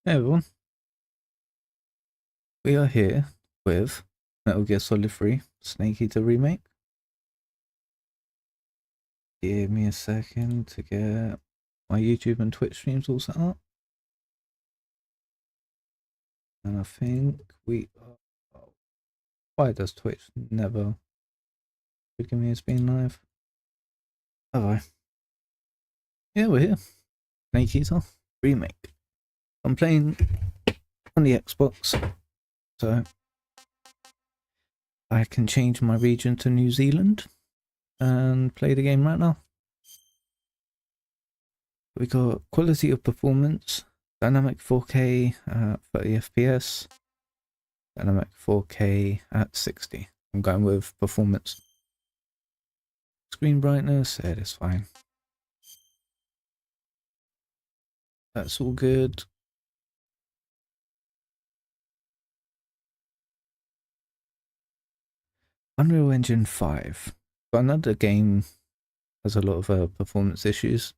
Hey everyone, we are here with Metal Gear Solid 3 Snake Eater Remake. Give me a second to get my YouTube and Twitch streams all set up. And I think we are... Why does Twitch never give me as being live? Have I? Yeah, we're here. Snake Eater Remake. I'm playing on the Xbox, so I can change my region to New Zealand and play the game right now. We got quality of performance, dynamic 4K at 30 FPS, dynamic 4K at 60. I'm going with performance. Screen brightness, it is fine. That's all good. Unreal Engine 5. Got another game has a lot of performance issues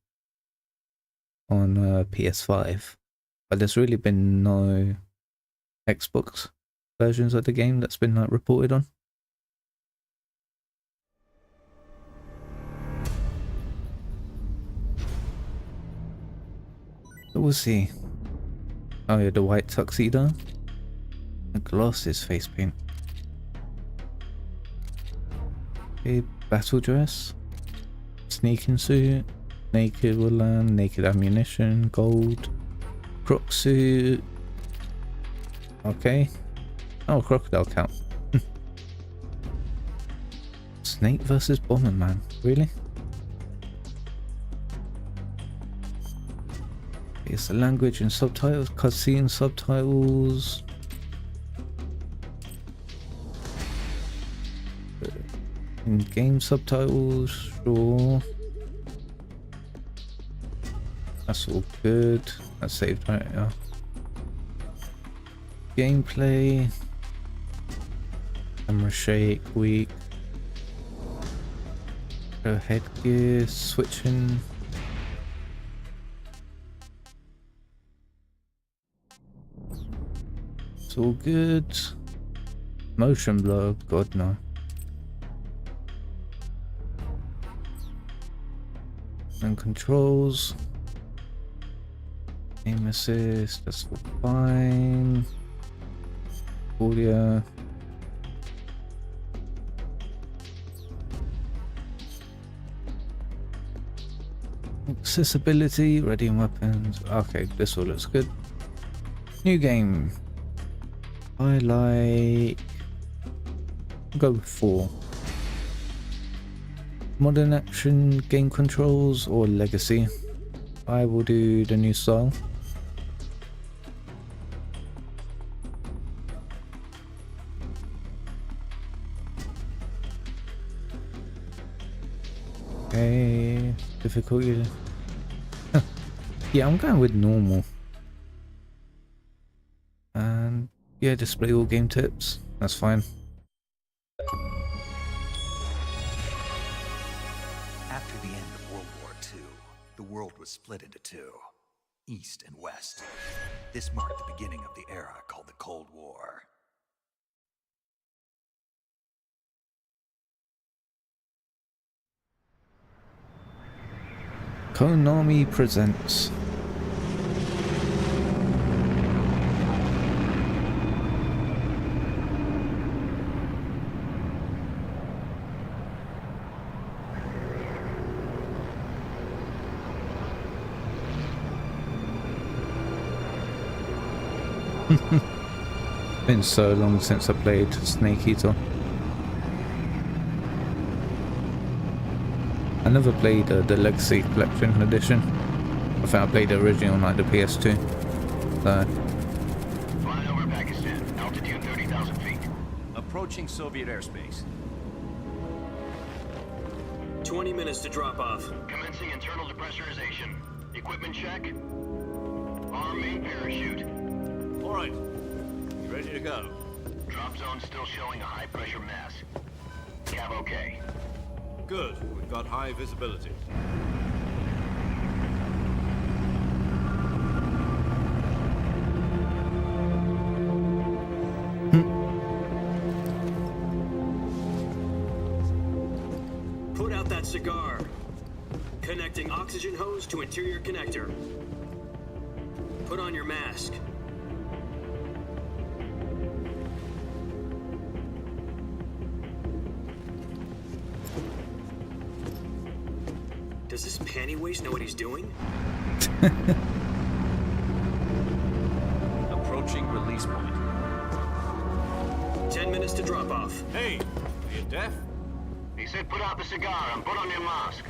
on PS5, but there's really been no Xbox versions of the game that's been reported on. But we'll see. Oh yeah, the white tuxedo. The glasses face paint. Okay, battle dress. Sneaking suit. Naked woodland, naked ammunition, gold. Croc suit. Okay. Oh, crocodile count. Snake versus Bomberman. Really? It's the language and subtitles, cutscene subtitles. In-game subtitles, sure. That's all good. That's saved right now. Gameplay. Camera shake, weak. Headgear, switching. It's all good. Motion blur, god no. And controls. Aim assist, that's fine. Audio. Accessibility, ready weapons. Okay, this all looks good. New game. I like... go with 4. Modern action, game controls, or legacy. I will do the new style. Okay, difficulty. Yeah, I'm going with normal. And yeah, display all game tips. That's fine. After the end of World War II, the world was split into two, East and West. This marked the beginning of the era called the Cold War. Konami presents. Been so long since I played Snake Eater. I never played the Legacy Collection Edition. I think I played the original on like the PS2. So. Flying over Pakistan, altitude 30,000 feet. Approaching Soviet airspace. 20 minutes to drop off. Commencing internal depressurization. Equipment check. Arm main parachute. All right. You ready to go? Drop zone still showing a high pressure mass. Cav okay. Good. We've got high visibility. cigar. Connecting oxygen hose to interior connector. Put on your mask. Does this panty waste know what he's doing? Approaching release point. 10 minutes to drop off. Hey, are you deaf? He said put out the cigar and put on your mask.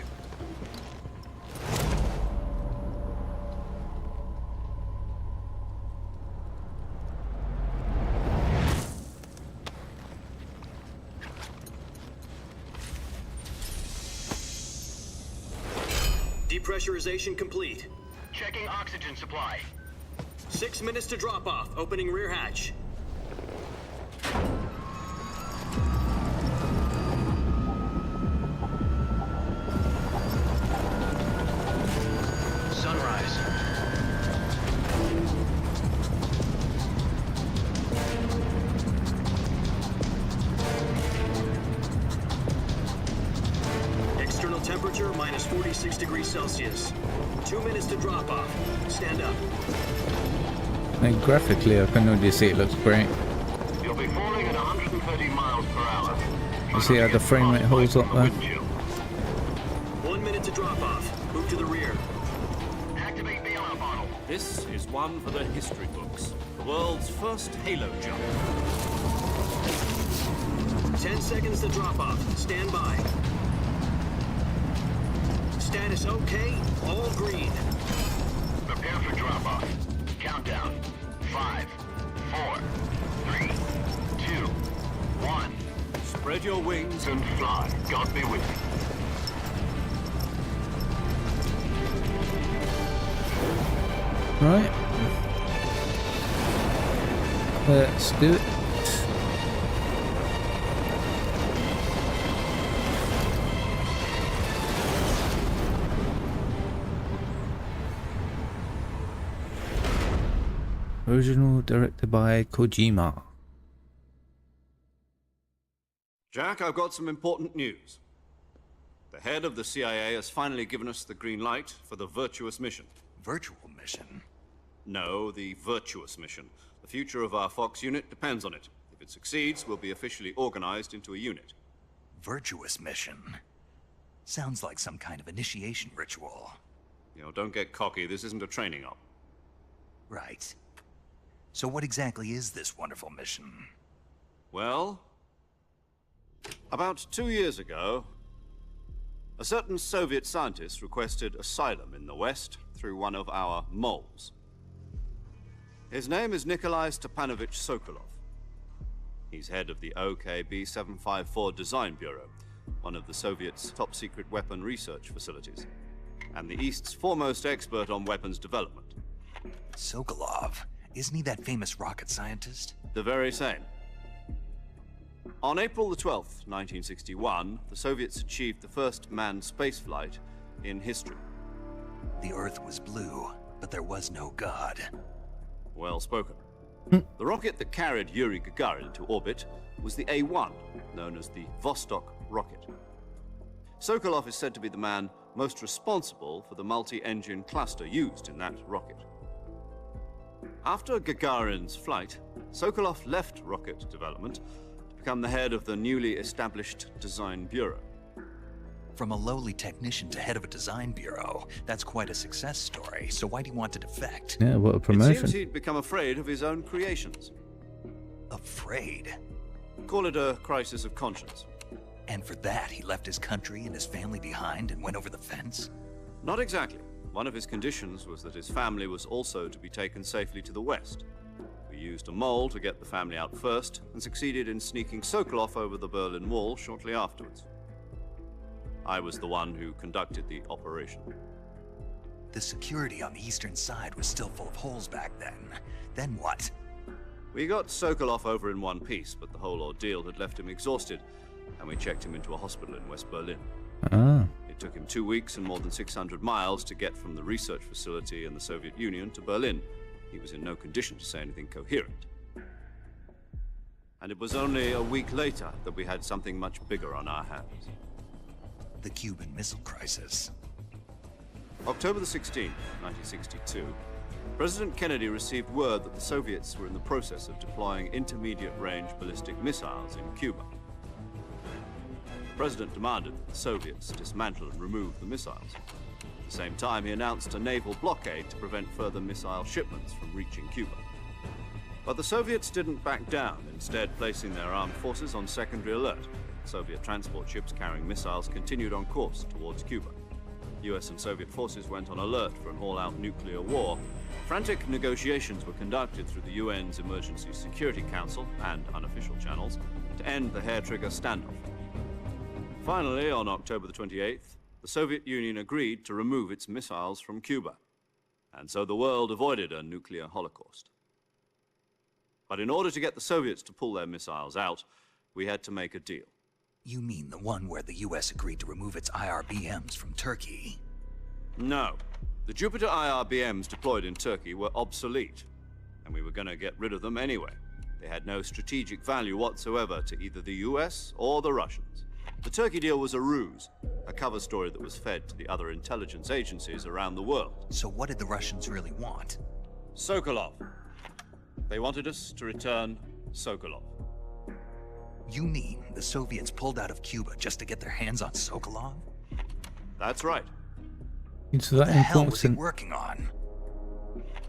Depressurization complete. Checking oxygen supply. 6 minutes to drop off. Opening rear hatch. Sunrise. External temperature minus 46 degrees Celsius. 2 minutes to drop off. Stand up. And graphically, I can already see it looks great. You'll be falling at 130 miles per hour. You see how the frame rate holds up there? 1 minute to drop off. Move to the rear. Activate the alarm bottle. This is one for the history books. The world's first Halo jump. 10 seconds to drop off. Stand by. Status okay. All green. Prepare for drop off. Countdown. 5, 4, 3, 2, 1. Spread your wings And fly. God be with you. Right. Let's do it. Original directed by Kojima. Jack, I've got some important news. The head of the CIA has finally given us the green light for the virtuous mission. Virtual mission? No, the virtuous mission. The future of our Fox unit depends on it. If it succeeds, we'll be officially organized into a unit. Virtuous mission? Sounds like some kind of initiation ritual. You know, don't get cocky. This isn't a training op. Right. So what exactly is this wonderful mission? Well, about 2 years ago, a certain Soviet scientist requested asylum in the West through one of our moles. His name is Nikolai Stepanovich Sokolov. He's head of the OKB 754 Design Bureau, one of the Soviets' top-secret weapon research facilities, and the East's foremost expert on weapons development. Sokolov? Isn't he that famous rocket scientist? The very same. On April the 12th, 1961, the Soviets achieved the first manned spaceflight in history. The Earth was blue, but there was no God. Well spoken. The rocket that carried Yuri Gagarin to orbit was the A-1, known as the Vostok rocket. Sokolov is said to be the man most responsible for the multi-engine cluster used in that rocket. After Gagarin's flight, Sokolov left rocket development to become the head of the newly established Design Bureau. From a lowly technician to head of a design bureau, that's quite a success story. So why do you want to defect? Yeah, what a It promotion. seems he'd become afraid of his own creations. Afraid. Call it a crisis of conscience. And for that, he left his country and his family behind and went over the fence? Not exactly. One of his conditions was that his family was also to be taken safely to the West. We used a mole to get the family out first, and succeeded in sneaking Sokolov over the Berlin Wall shortly afterwards. I was the one who conducted the operation. The security on the eastern side was still full of holes back then. Then what? We got Sokolov over in one piece, but the whole ordeal had left him exhausted, and we checked him into a hospital in West Berlin. Ah. It took him 2 weeks and more than 600 miles to get from the research facility in the Soviet Union to Berlin. He was in no condition to say anything coherent. And it was only a week later that we had something much bigger on our hands. The Cuban Missile Crisis. October the 16th, 1962, President Kennedy received word that the Soviets were in the process of deploying intermediate-range ballistic missiles in Cuba. The President demanded that the Soviets dismantle and remove the missiles. At the same time, he announced a naval blockade to prevent further missile shipments from reaching Cuba. But the Soviets didn't back down, instead placing their armed forces on secondary alert. Soviet transport ships carrying missiles continued on course towards Cuba. US and Soviet forces went on alert for an all-out nuclear war. Frantic negotiations were conducted through the UN's Emergency Security Council and unofficial channels to end the hair-trigger standoff. Finally, on October the 28th, the Soviet Union agreed to remove its missiles from Cuba, and so the world avoided a nuclear holocaust. But in order to get the Soviets to pull their missiles out, we had to make a deal. You mean the one where the US agreed to remove its IRBMs from Turkey? No. The Jupiter IRBMs deployed in Turkey were obsolete, and we were going to get rid of them anyway. They had no strategic value whatsoever to either the US or the Russians. The Turkey deal was a ruse, a cover story that was fed to the other intelligence agencies around the world. So what did the Russians really want? Sokolov. They wanted us to return Sokolov. You mean the Soviets pulled out of Cuba just to get their hands on Sokolov? That's right. It's What that the hell was he important. working on?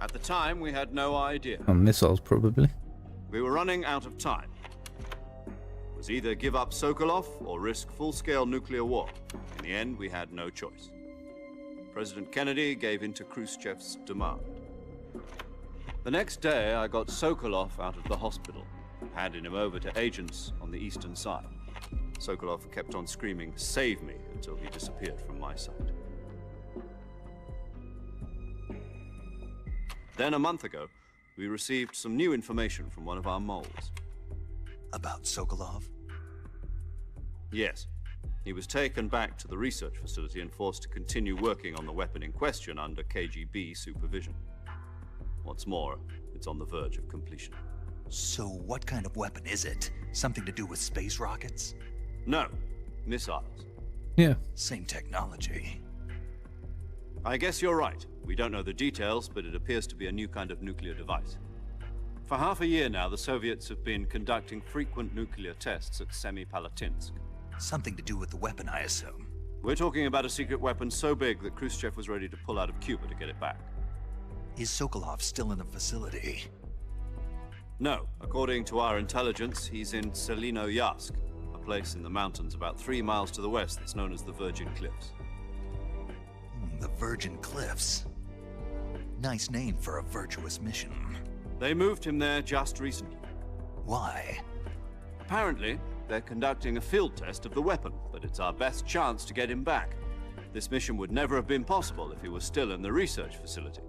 At the time, we had no idea. On missiles, probably. We were running out of time. It was either give up Sokolov or risk full-scale nuclear war. In the end, we had no choice. President Kennedy gave in to Khrushchev's demand. The next day, I got Sokolov out of the hospital, handing him over to agents on the eastern side. Sokolov kept on screaming, "Save me," until he disappeared from my sight. Then a month ago, we received some new information from one of our moles. About Sokolov? Yes. He was taken back to the research facility and forced to continue working on the weapon in question under KGB supervision. What's more, it's on the verge of completion. So what kind of weapon is it? Something to do with space rockets? No, missiles. Yeah. Same technology. I guess you're right. We don't know the details, but it appears to be a new kind of nuclear device. For half a year now, the Soviets have been conducting frequent nuclear tests at Semipalatinsk. Something to do with the weapon, I assume. We're talking about a secret weapon so big that Khrushchev was ready to pull out of Cuba to get it back. Is Sokolov still in the facility? No, according to our intelligence, he's in Selino-Yarsk, a place in the mountains about 3 miles to the west that's known as the Virgin Cliffs. The Virgin Cliffs. Nice name for a virtuous mission. They moved him there just recently. Why? Apparently, they're conducting a field test of the weapon, but it's our best chance to get him back. This mission would never have been possible if he was still in the research facility.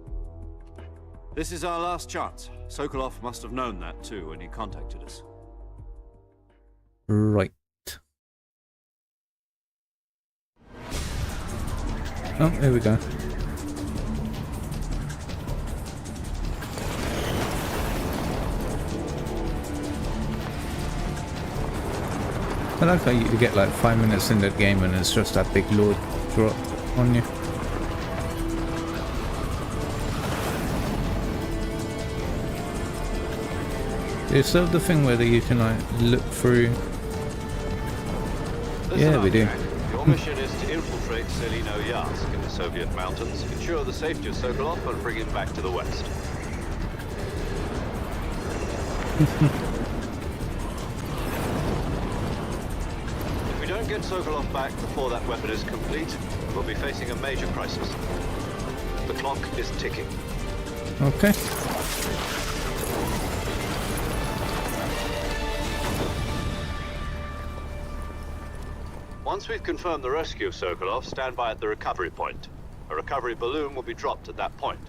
This is our last chance. Sokolov must have known that too when he contacted us. Right. Oh, here we go. I like how you get like 5 minutes in the game and it's just that big load drop on you. Is that the thing where you can like look through? Yeah, we do. Your mission is to infiltrate Selino-Yarsk in the Soviet mountains, ensure the safety of Sokolov, and bring him back to the west. If we don't get Sokolov back before that weapon is complete, we'll be facing a major crisis. The clock is ticking. Okay. Once we've confirmed the rescue of Sokolov, stand by at the recovery point. A recovery balloon will be dropped at that point.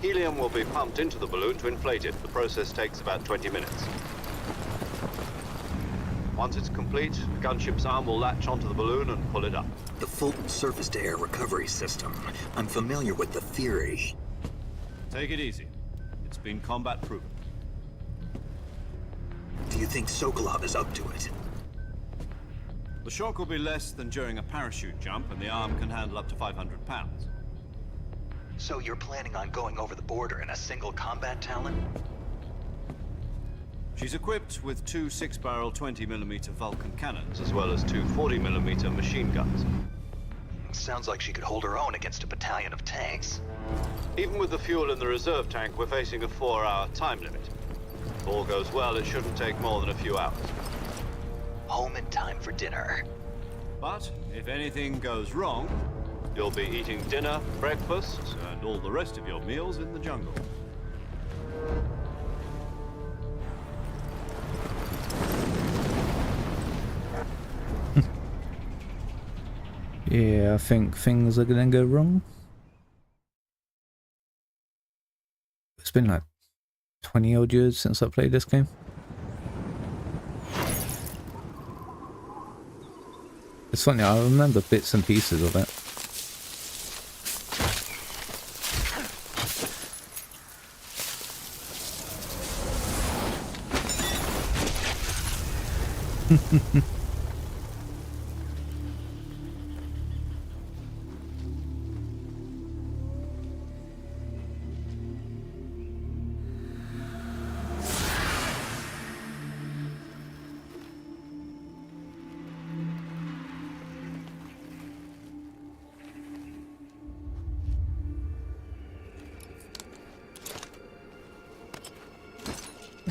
Helium will be pumped into the balloon to inflate it. The process takes about 20 minutes. Once it's complete, the gunship's arm will latch onto the balloon and pull it up. The Fulton surface-to-air recovery system. I'm familiar with the theory. Take it easy. It's been combat proven. Do you think Sokolov is up to it? The shock will be less than during a parachute jump, and the arm can handle up to 500 pounds. So you're planning on going over the border in a single combat Talon? She's equipped with two 6-barrel 20mm Vulcan cannons, as well as two 40mm machine guns. Sounds like she could hold her own against a battalion of tanks. Even with the fuel in the reserve tank, we're facing a 4-hour time limit. If all goes well, it shouldn't take more than a few hours. Home in time for dinner. But if anything goes wrong, you'll be eating dinner, breakfast, and all the rest of your meals in the jungle. Yeah, I think things are gonna go wrong. It's been like 20 odd years since I played this game. It's funny, I remember bits and pieces of it.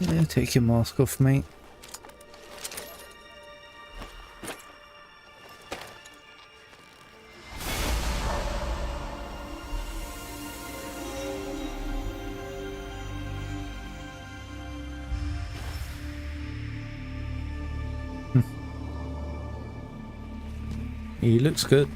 Yeah, take your mask off, mate. He looks good.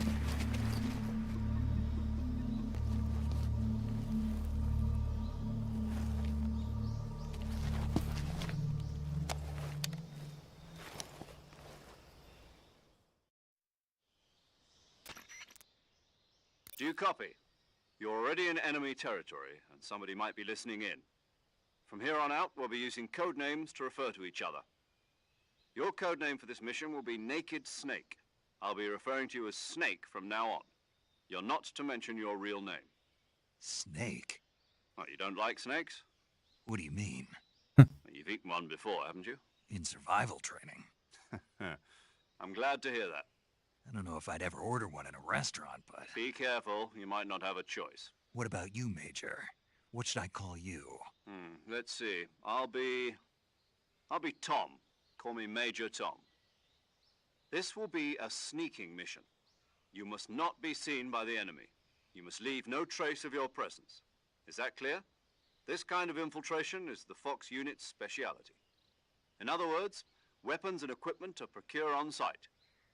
Do you copy? You're already in enemy territory, and somebody might be listening in. From here on out, we'll be using code names to refer to each other. Your code name for this mission will be Naked Snake. I'll be referring to you as Snake from now on. You're not to mention your real name. Snake? What, you don't like snakes? What do you mean? You've eaten one before, haven't you? In survival training. I'm glad to hear that. I don't know if I'd ever order one in a restaurant, but... Be careful, you might not have a choice. What about you, Major? What should I call you? Let's see. I'll be Tom. Call me Major Tom. This will be a sneaking mission. You must not be seen by the enemy. You must leave no trace of your presence. Is that clear? This kind of infiltration is the Fox unit's speciality. In other words, weapons and equipment are procured on site.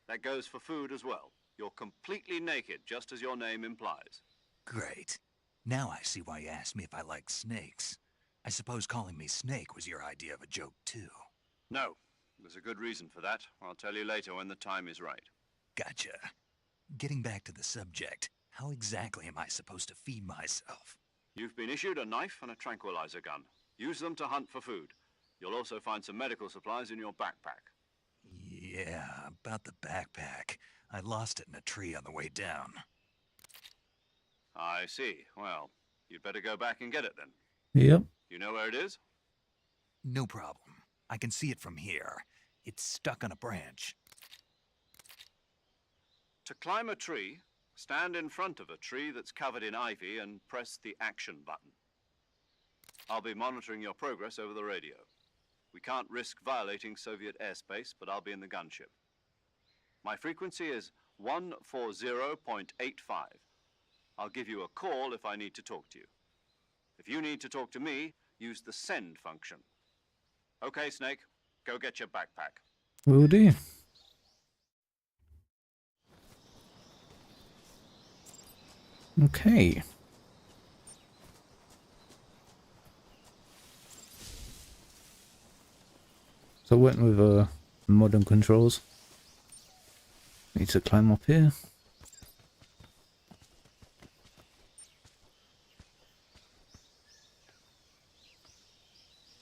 That goes for food as well. You're completely naked, just as your name implies. Great. Now I see why you asked me if I like snakes. I suppose calling me Snake was your idea of a joke, too. No. There's a good reason for that. I'll tell you later when the time is right. Gotcha. Getting back to the subject, how exactly am I supposed to feed myself? You've been issued a knife and a tranquilizer gun. Use them to hunt for food. You'll also find some medical supplies in your backpack. Yeah, about the backpack. I lost it in a tree on the way down. I see. Well, you'd better go back and get it then. Yep. You know where it is? No problem. I can see it from here. It's stuck on a branch. To climb a tree, stand in front of a tree that's covered in ivy and press the action button. I'll be monitoring your progress over the radio. We can't risk violating Soviet airspace, but I'll be in the gunship. My frequency is 140.85. I'll give you a call if I need to talk to you. If you need to talk to me, use the send function. Okay, Snake, go get your backpack. Will do. Okay. So I went with modern controls. Need to climb up here.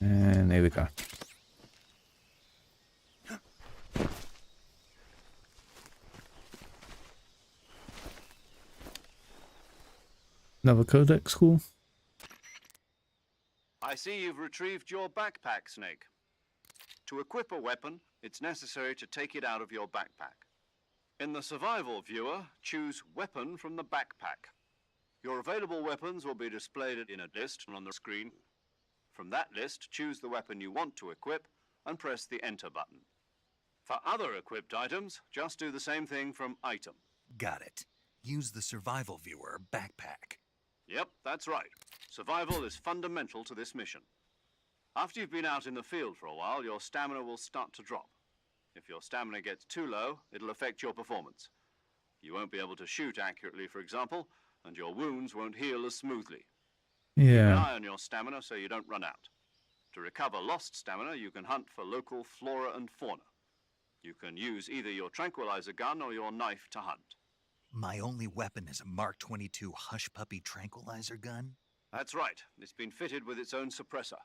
And there we go. Another codex call. I see you've retrieved your backpack, Snake. To equip a weapon, it's necessary to take it out of your backpack. In the survival viewer, choose Weapon from the backpack. Your available weapons will be displayed in a list on the screen. From that list, choose the weapon you want to equip and press the Enter button. For other equipped items, just do the same thing from Item. Got it. Use the survival viewer backpack. Yep, that's right. Survival is fundamental to this mission. After you've been out in the field for a while, your stamina will start to drop. If your stamina gets too low, it'll affect your performance. You won't be able to shoot accurately, for example, and your wounds won't heal as smoothly. Keep an Yeah. eye on your stamina so you don't run out. To recover lost stamina, you can hunt for local flora and fauna. You can use either your tranquilizer gun or your knife to hunt. My only weapon is a Mark 22 Hush Puppy tranquilizer gun? That's right. It's been fitted with its own suppressor.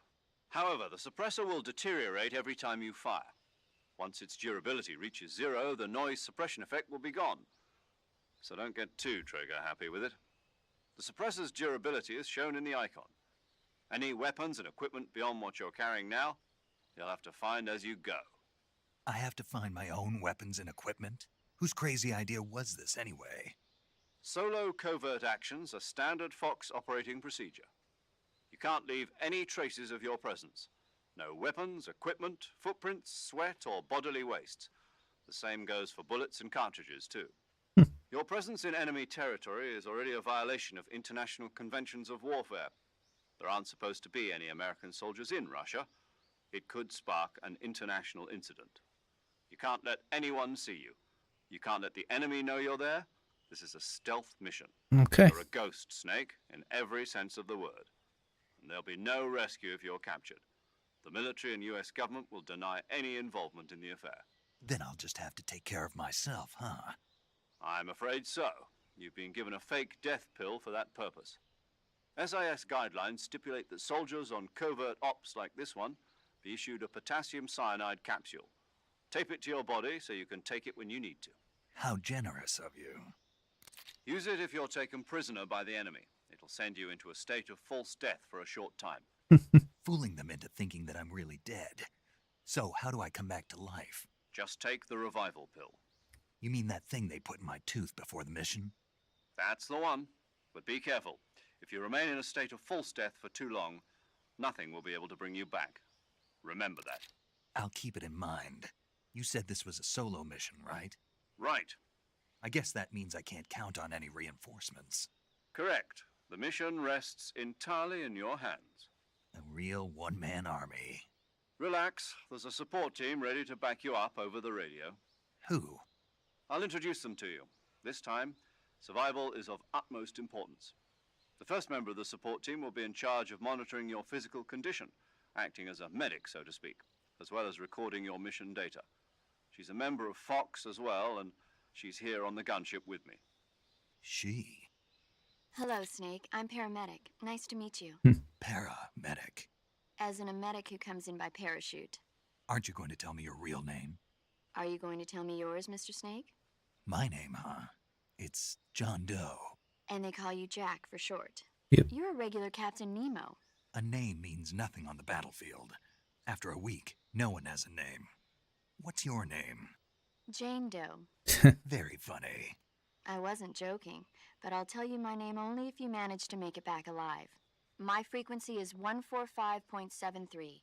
However, the suppressor will deteriorate every time you fire. Once its durability reaches 0, the noise suppression effect will be gone. So don't get too trigger happy with it. The suppressor's durability is shown in the icon. Any weapons and equipment beyond what you're carrying now, you'll have to find as you go. I have to find my own weapons and equipment? Whose crazy idea was this anyway? Solo covert actions are standard Fox operating procedure. You can't leave any traces of your presence. No weapons, equipment, footprints, sweat, or bodily wastes. The same goes for bullets and cartridges, too. Your presence in enemy territory is already a violation of international conventions of warfare. There aren't supposed to be any American soldiers in Russia. It could spark an international incident. You can't let anyone see you. You can't let the enemy know you're there. This is a stealth mission. Okay. You're a ghost, Snake, in every sense of the word. And there'll be no rescue if you're captured. The military and US government will deny any involvement in the affair. Then I'll just have to take care of myself, huh? I'm afraid so. You've been given a fake death pill for that purpose. SIS guidelines stipulate that soldiers on covert ops like this one be issued a potassium cyanide capsule. Tape it to your body so you can take it when you need to. How generous of you. Use it if you're taken prisoner by the enemy. It'll send you into a state of false death for a short time. Fooling them into thinking that I'm really dead. So how do I come back to life? Just take the revival pill. You mean that thing they put in my tooth before the mission? That's the one. But be careful. If you remain in a state of false death for too long, nothing will be able to bring you back. Remember that. I'll keep it in mind. You said this was a solo mission, right? Right. I guess that means I can't count on any reinforcements. Correct. The mission rests entirely in your hands. A real one-man army. Relax. There's a support team ready to back you up over the radio. Who? I'll introduce them to you. This time, survival is of utmost importance. The first member of the support team will be in charge of monitoring your physical condition, acting as a medic, so to speak, as well as recording your mission data. She's a member of Fox as well, and she's here on the gunship with me. She. Hello, Snake. I'm paramedic. Nice to meet you. Paramedic. As in a medic who comes in by parachute. Aren't you going to tell me your real name? Are you going to tell me yours, Mr. Snake? My name, huh? It's John Doe. And they call you Jack for short. Yep. You're a regular Captain Nemo. A name means nothing on the battlefield. After a week, no one has a name. What's your name? Jane Doe. Very funny. I wasn't joking, but I'll tell you my name only if you manage to make it back alive. My frequency is 145.73.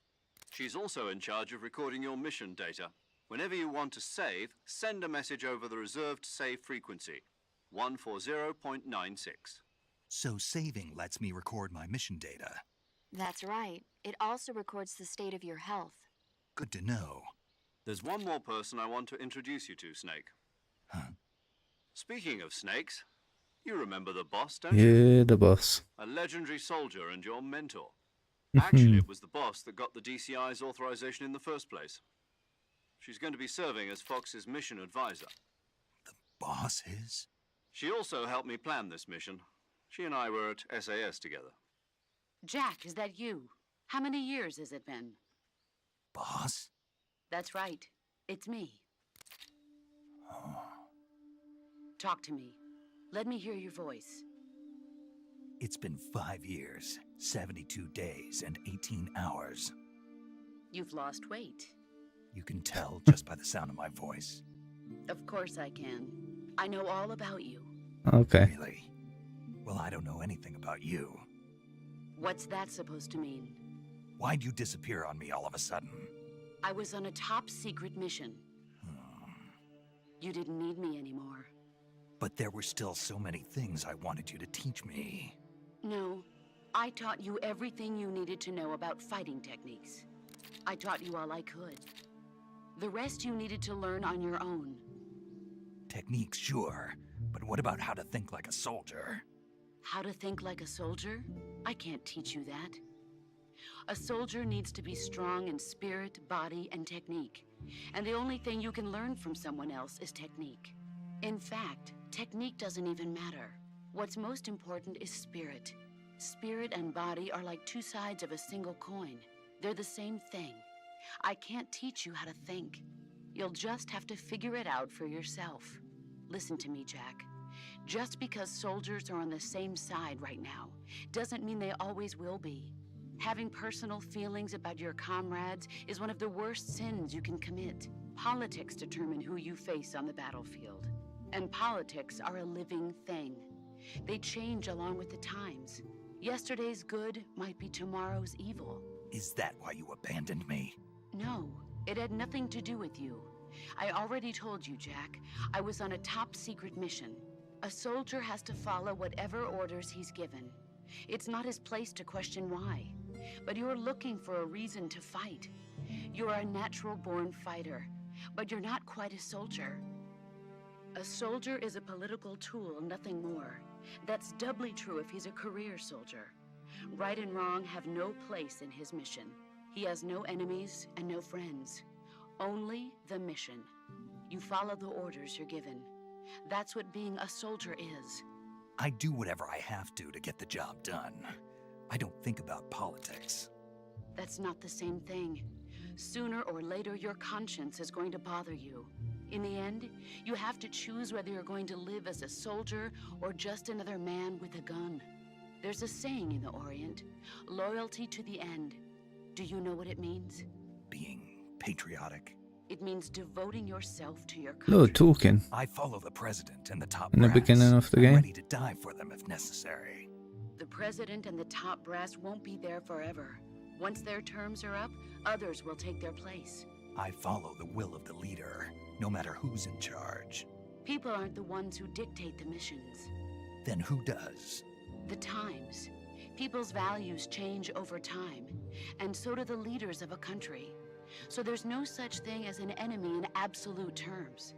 She's also in charge of recording your mission data. Whenever you want to save, send a message over the reserved save frequency, 140.96. So saving lets me record my mission data. That's right. It also records the state of your health. Good to know. There's one more person I want to introduce you to, Snake. Huh? Speaking of snakes, you remember the boss, don't you? Yeah, the boss. A legendary soldier and your mentor. Actually, it was the boss that got the DCI's authorization in the first place. She's going to be serving as Fox's mission advisor. The boss is? She also helped me plan this mission. She and I were at SAS together. Jack, is that you? How many years has it been? Boss? That's right. It's me. Oh. Talk to me. Let me hear your voice. It's been 5 years, 72 days, and 18 hours. You've lost weight. You can tell just by the sound of my voice. Of course I can. I know all about you. Okay. Really? Well, I don't know anything about you. What's that supposed to mean? Why'd you disappear on me all of a sudden? I was on a top secret mission. You didn't need me anymore. But there were still so many things I wanted you to teach me. No, I taught you everything you needed to know about fighting techniques. I taught you all I could. The rest you needed to learn on your own. Techniques, sure. But what about how to think like a soldier? How to think like a soldier? I can't teach you that. A soldier needs to be strong in spirit, body, and technique. And the only thing you can learn from someone else is technique. In fact, technique doesn't even matter. What's most important is spirit. Spirit and body are like two sides of a single coin. They're the same thing. I can't teach you how to think. You'll just have to figure it out for yourself. Listen to me, Jack. Just because soldiers are on the same side right now doesn't mean they always will be. Having personal feelings about your comrades is one of the worst sins you can commit. Politics determine who you face on the battlefield. And politics are a living thing. They change along with the times. Yesterday's good might be tomorrow's evil. Is that why you abandoned me? No, it had nothing to do with you. I already told you, Jack. I was on a top secret mission. A soldier has to follow whatever orders he's given. It's not his place to question why. But you're looking for a reason to fight. You're a natural-born fighter, but you're not quite a soldier. A soldier is a political tool, nothing more. That's doubly true if he's a career soldier. Right and wrong have no place in his mission. He has no enemies and no friends. Only the mission. You follow the orders you're given. That's what being a soldier is. I do whatever I have to get the job done. I don't think about politics. That's not the same thing. Sooner or later, your conscience is going to bother you. In the end, you have to choose whether you're going to live as a soldier or just another man with a gun. There's a saying in the Orient, loyalty to the end. Do you know what it means? Being patriotic. It means devoting yourself to your No country. talking I follow the president and the top in the brass. beginning of the I'm game. ready to die for them if necessary. The president and the top brass won't be there forever. Once their terms are up, others will take their place. I follow the will of the leader, no matter who's in charge. People aren't the ones who dictate the missions. Then who does? The times. People's values change over time, and so do the leaders of a country. So there's no such thing as an enemy in absolute terms.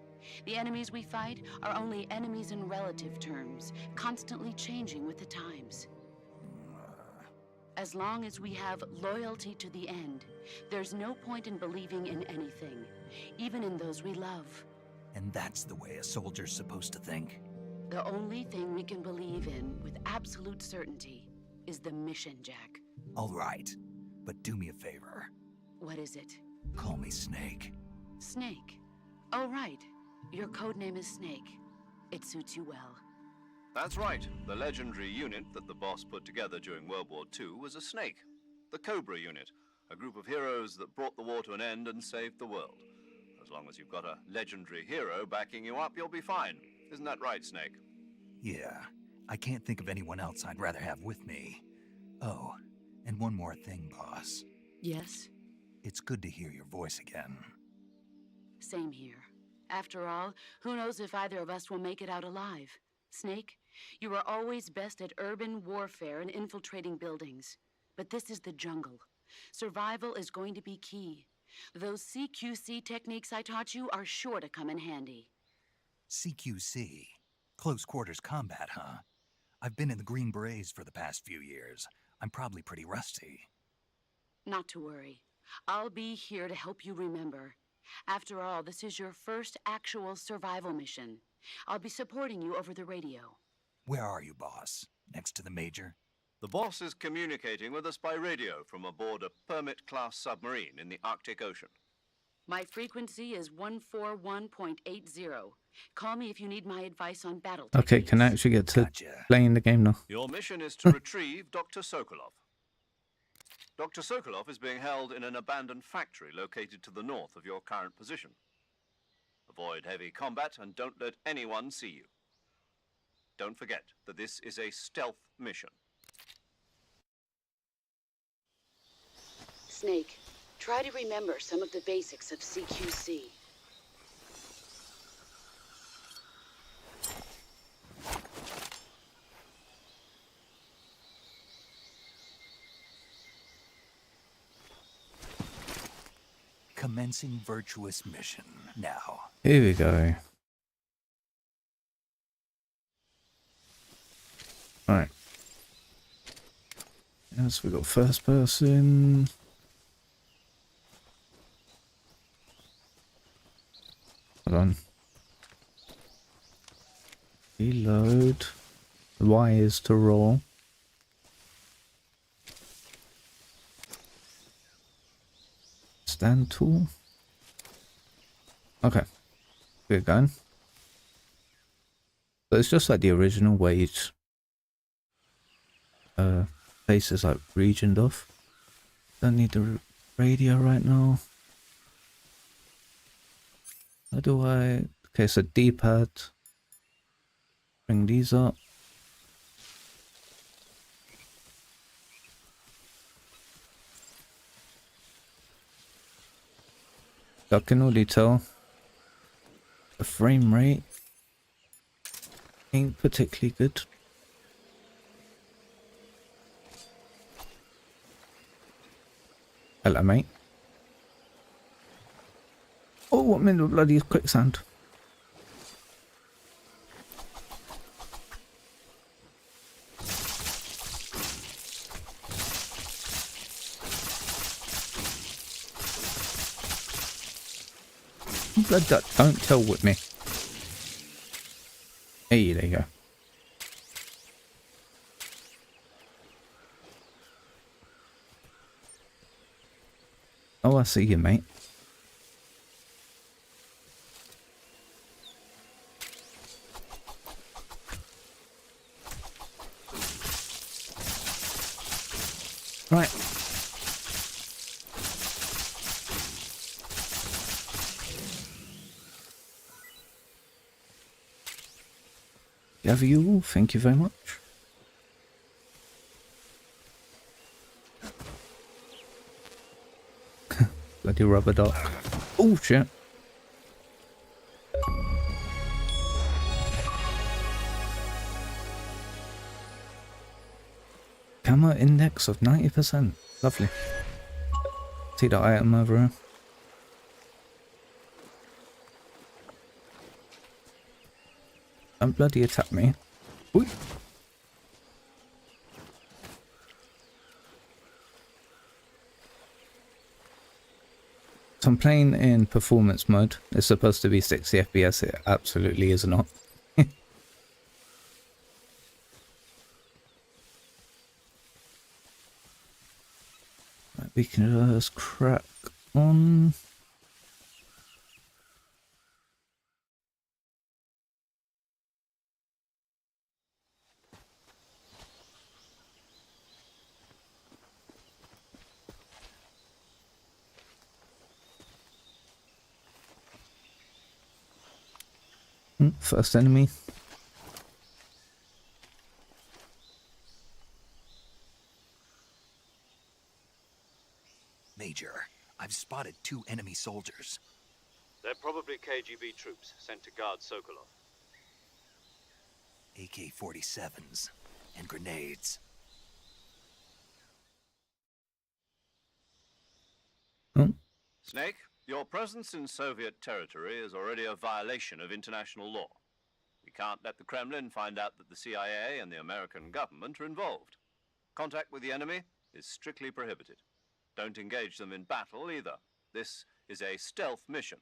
The enemies we fight are only enemies in relative terms, constantly changing with the times. As long as we have loyalty to the end, there's no point in believing in anything, even in those we love. And that's the way a soldier's supposed to think? The only thing we can believe in with absolute certainty is the mission, Jack. All right, but do me a favor. What is it? Call me Snake. Snake. Oh, right. Your codename is Snake. It suits you well. That's right. The legendary unit that the boss put together during World War II was a snake. The Cobra unit, a group of heroes that brought the war to an end and saved the world. As long as you've got a legendary hero backing you up, you'll be fine. Isn't that right, Snake? Yeah, I can't think of anyone else I'd rather have with me. Oh, and one more thing, boss. Yes? It's good to hear your voice again. Same here. After all, who knows if either of us will make it out alive? Snake, you are always best at urban warfare and infiltrating buildings. But this is the jungle. Survival is going to be key. Those CQC techniques I taught you are sure to come in handy. CQC? Close quarters combat, huh? I've been in the Green Berets for the past few years. I'm probably pretty rusty. Not to worry. I'll be here to help you remember. After all, this is your first actual survival mission. I'll be supporting you over the radio. Where are you, boss? Next to the Major? The boss is communicating with us by radio from aboard a Permit-class submarine in the Arctic Ocean. My frequency is 141.80. Call me if you need my advice on battle Okay, can I techniques. actually get to Gotcha. playing the game now? Your mission is to retrieve Dr. Sokolov. Dr. Sokolov is being held in an abandoned factory located to the north of your current position. Avoid heavy combat and don't let anyone see you. Don't forget that this is a stealth mission. Snake, try to remember some of the basics of CQC. Commencing virtuous mission now. Here we go. Alright. Yes, we got first person. Hold on. Reload. Y is to roll. Stand tool. Okay. Good gun. So it's just like the original wage. Places like regioned off. Don't need the radio right now. How do I... Okay, so D-pad. Bring these up. I can already tell the frame rate ain't particularly good. Hello, mate. Oh, I'm in the bloody quicksand. Blood duck, don't tell with me. Hey, there you go. Oh, I see you, mate. Right. Have you all? Thank you very much. Bloody rubber duck. Oh shit. Camera index of 90%. Lovely. See that item over here? Don't bloody attack me. Ooh. So I'm playing in performance mode. It's supposed to be 60 FPS. It absolutely is not. Right, we can just crack on. First enemy. Major, I've spotted 2 enemy soldiers. They're probably KGB troops sent to guard Sokolov. AK-47s and grenades. Oh. Snake, your presence in Soviet territory is already a violation of international law. We can't let the Kremlin find out that the CIA and the American government are involved. Contact with the enemy is strictly prohibited. Don't engage them in battle either. This is a stealth mission.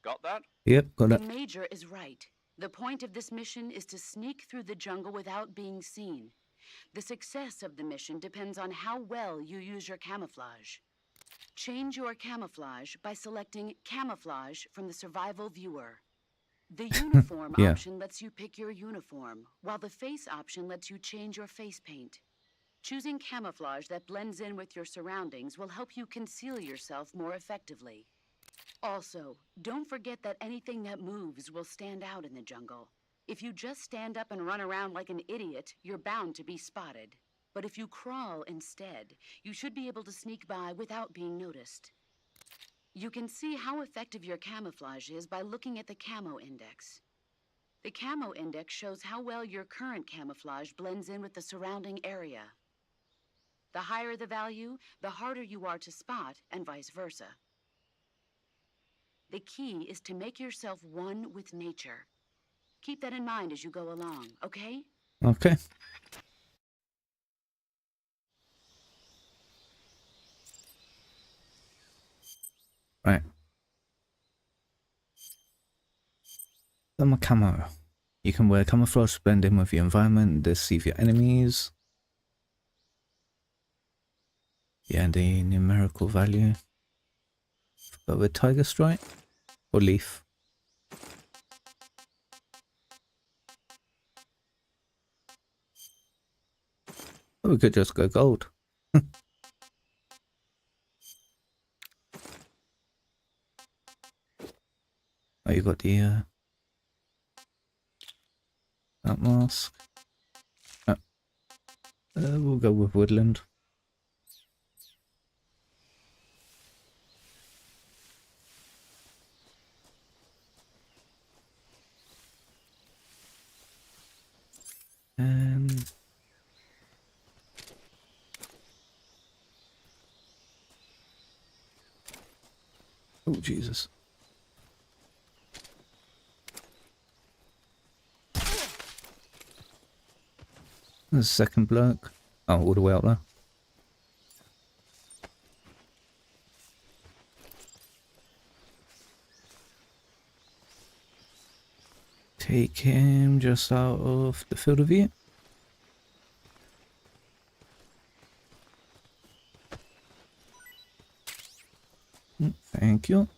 Got that? Yep, got The it. Major is right. The point of this mission is to sneak through the jungle without being seen. The success of the mission depends on how well you use your camouflage. Change your camouflage by selecting Camouflage from the Survival Viewer. The Uniform Yeah. option lets you pick your uniform, while the Face option lets you change your face paint. Choosing camouflage that blends in with your surroundings will help you conceal yourself more effectively. Also, don't forget that anything that moves will stand out in the jungle. If you just stand up and run around like an idiot, you're bound to be spotted. But if you crawl instead, you should be able to sneak by without being noticed. You can see how effective your camouflage is by looking at the Camo Index. The Camo Index shows how well your current camouflage blends in with the surrounding area. The higher the value, the harder you are to spot, and vice versa. The key is to make yourself one with nature. Keep that in mind as you go along, okay? Okay. Right. Thermal camo. You can wear camouflage to blend in with your environment, deceive your enemies. Yeah, the numerical value. But with Tiger Strike or Leaf. Or we could just go gold. Oh, you got the that mask. We'll go with woodland. And oh Jesus. There's a second bloke. Oh, all the way up there. Take him just out of the field of view. Thank you.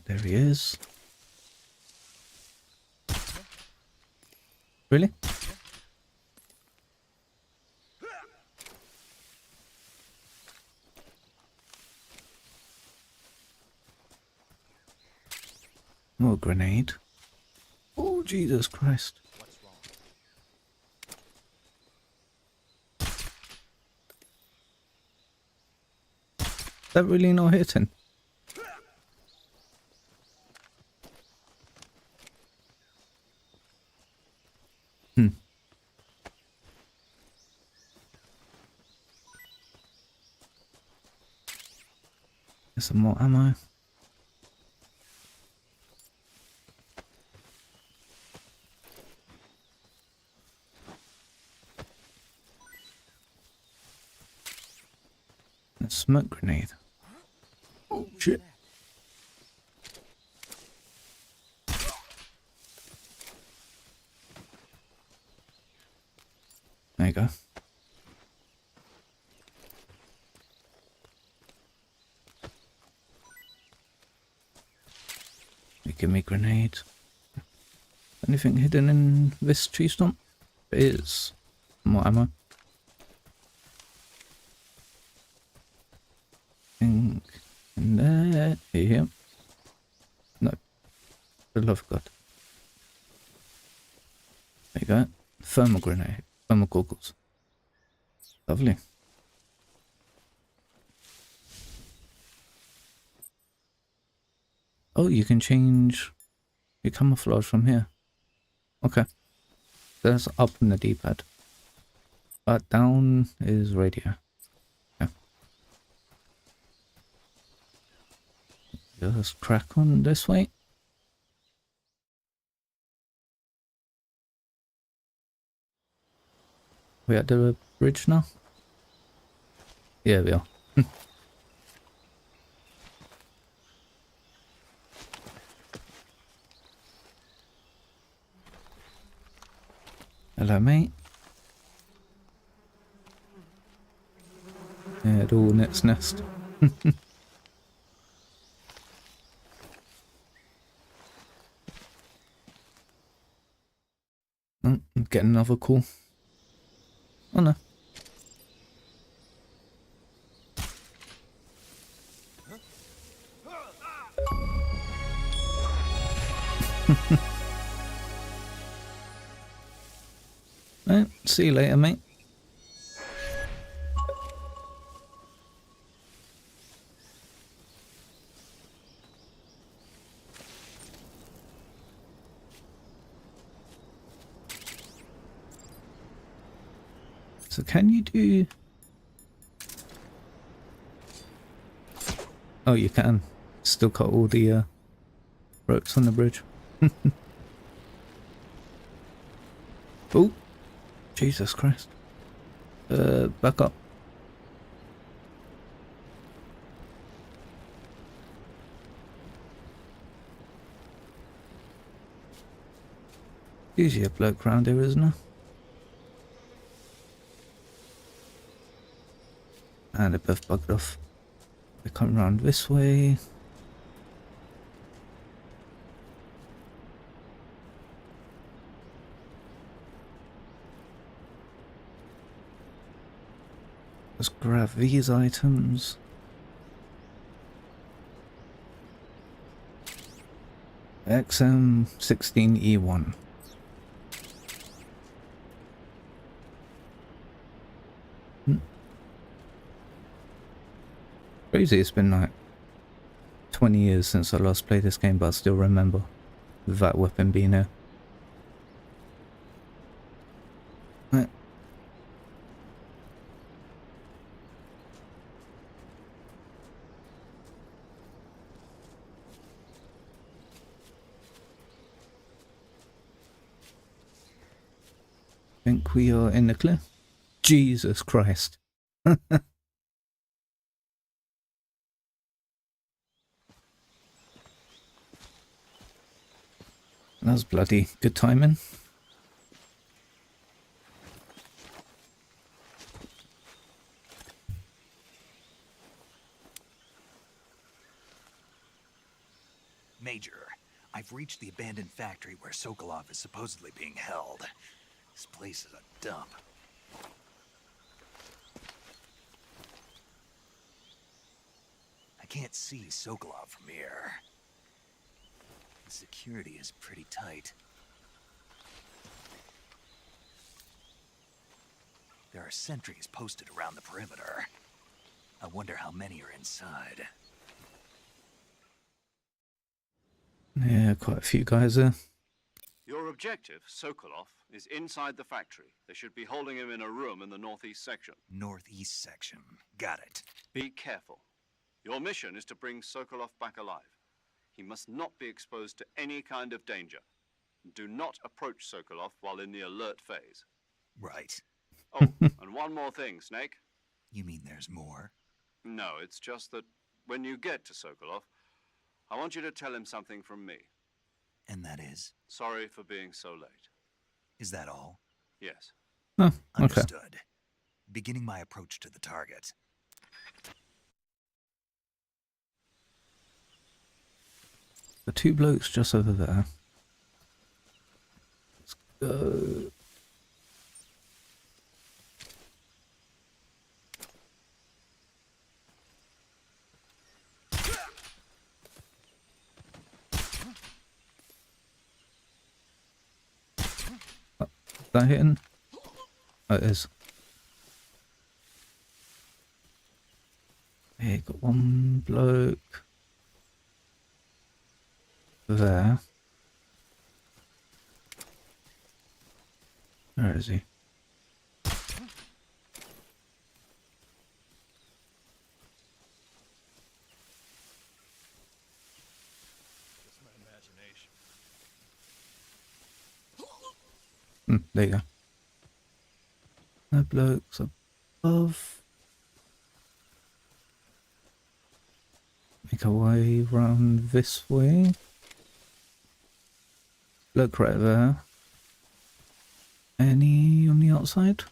There he is. Really? More grenade. Oh, Jesus Christ. That really not hitting? There's some more ammo. A smoke grenade. Oh shit. There you go. Give me grenade. Anything hidden in this tree stump? There is more ammo. Think in there. Here. No. For the love of God. There you go. Thermal grenade. Thermal goggles. Lovely. Oh, you can change your camouflage from here. Okay. That's up in the D-pad. But down is radio. Yeah. Just crack on this way. We at the bridge now? Yeah, we are. Hello, mate. Yeah, the hornet's nest. Oh, get another call. Oh no. Right, see you later, mate. So can you do... Oh, you can. Still got all the ropes on the bridge. Oh, Jesus Christ. Back up. Usually a bloke round here, isn't there? And they're both bugged off. They come round this way. Let's grab these items. XM16E1. Crazy, it's been like 20 years since I last played this game, but I still remember that weapon being there. Right. Think we are in the clear. Jesus Christ. That was bloody good timing. Major, I've reached the abandoned factory where Sokolov is supposedly being held. This place is a dump. I can't see Sokolov from here. The security is pretty tight. There are sentries posted around the perimeter. I wonder how many are inside. Yeah, quite a few guys there. Your objective, Sokolov, is inside the factory. They should be holding him in a room in the northeast section. Northeast section. Got it. Be careful. Your mission is to bring Sokolov back alive. He must not be exposed to any kind of danger. Do not approach Sokolov while in the alert phase. Right. Oh, and one more thing, Snake. You mean there's more? No, it's just that when you get to Sokolov, I want you to tell him something from me. And that is? Sorry for being so late. Is that all? Yes. Oh, okay. Understood. Beginning my approach to the target. The two blokes just over there. Let's go. Oh, is that hitting? Oh, it is. Hey, got one bloke there. Where is he? There you go. No blokes above. Make our way round this way. Look right there. Any on the outside?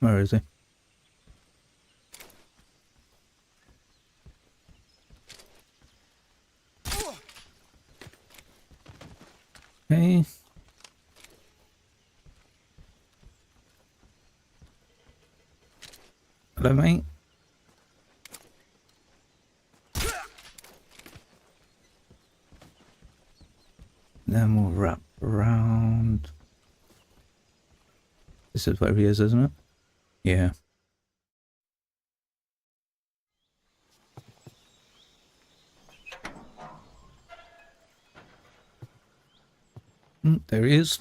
Where is he? Okay. Hello, mate. Then we'll wrap around. This is where he is, isn't it? Yeah. There he is.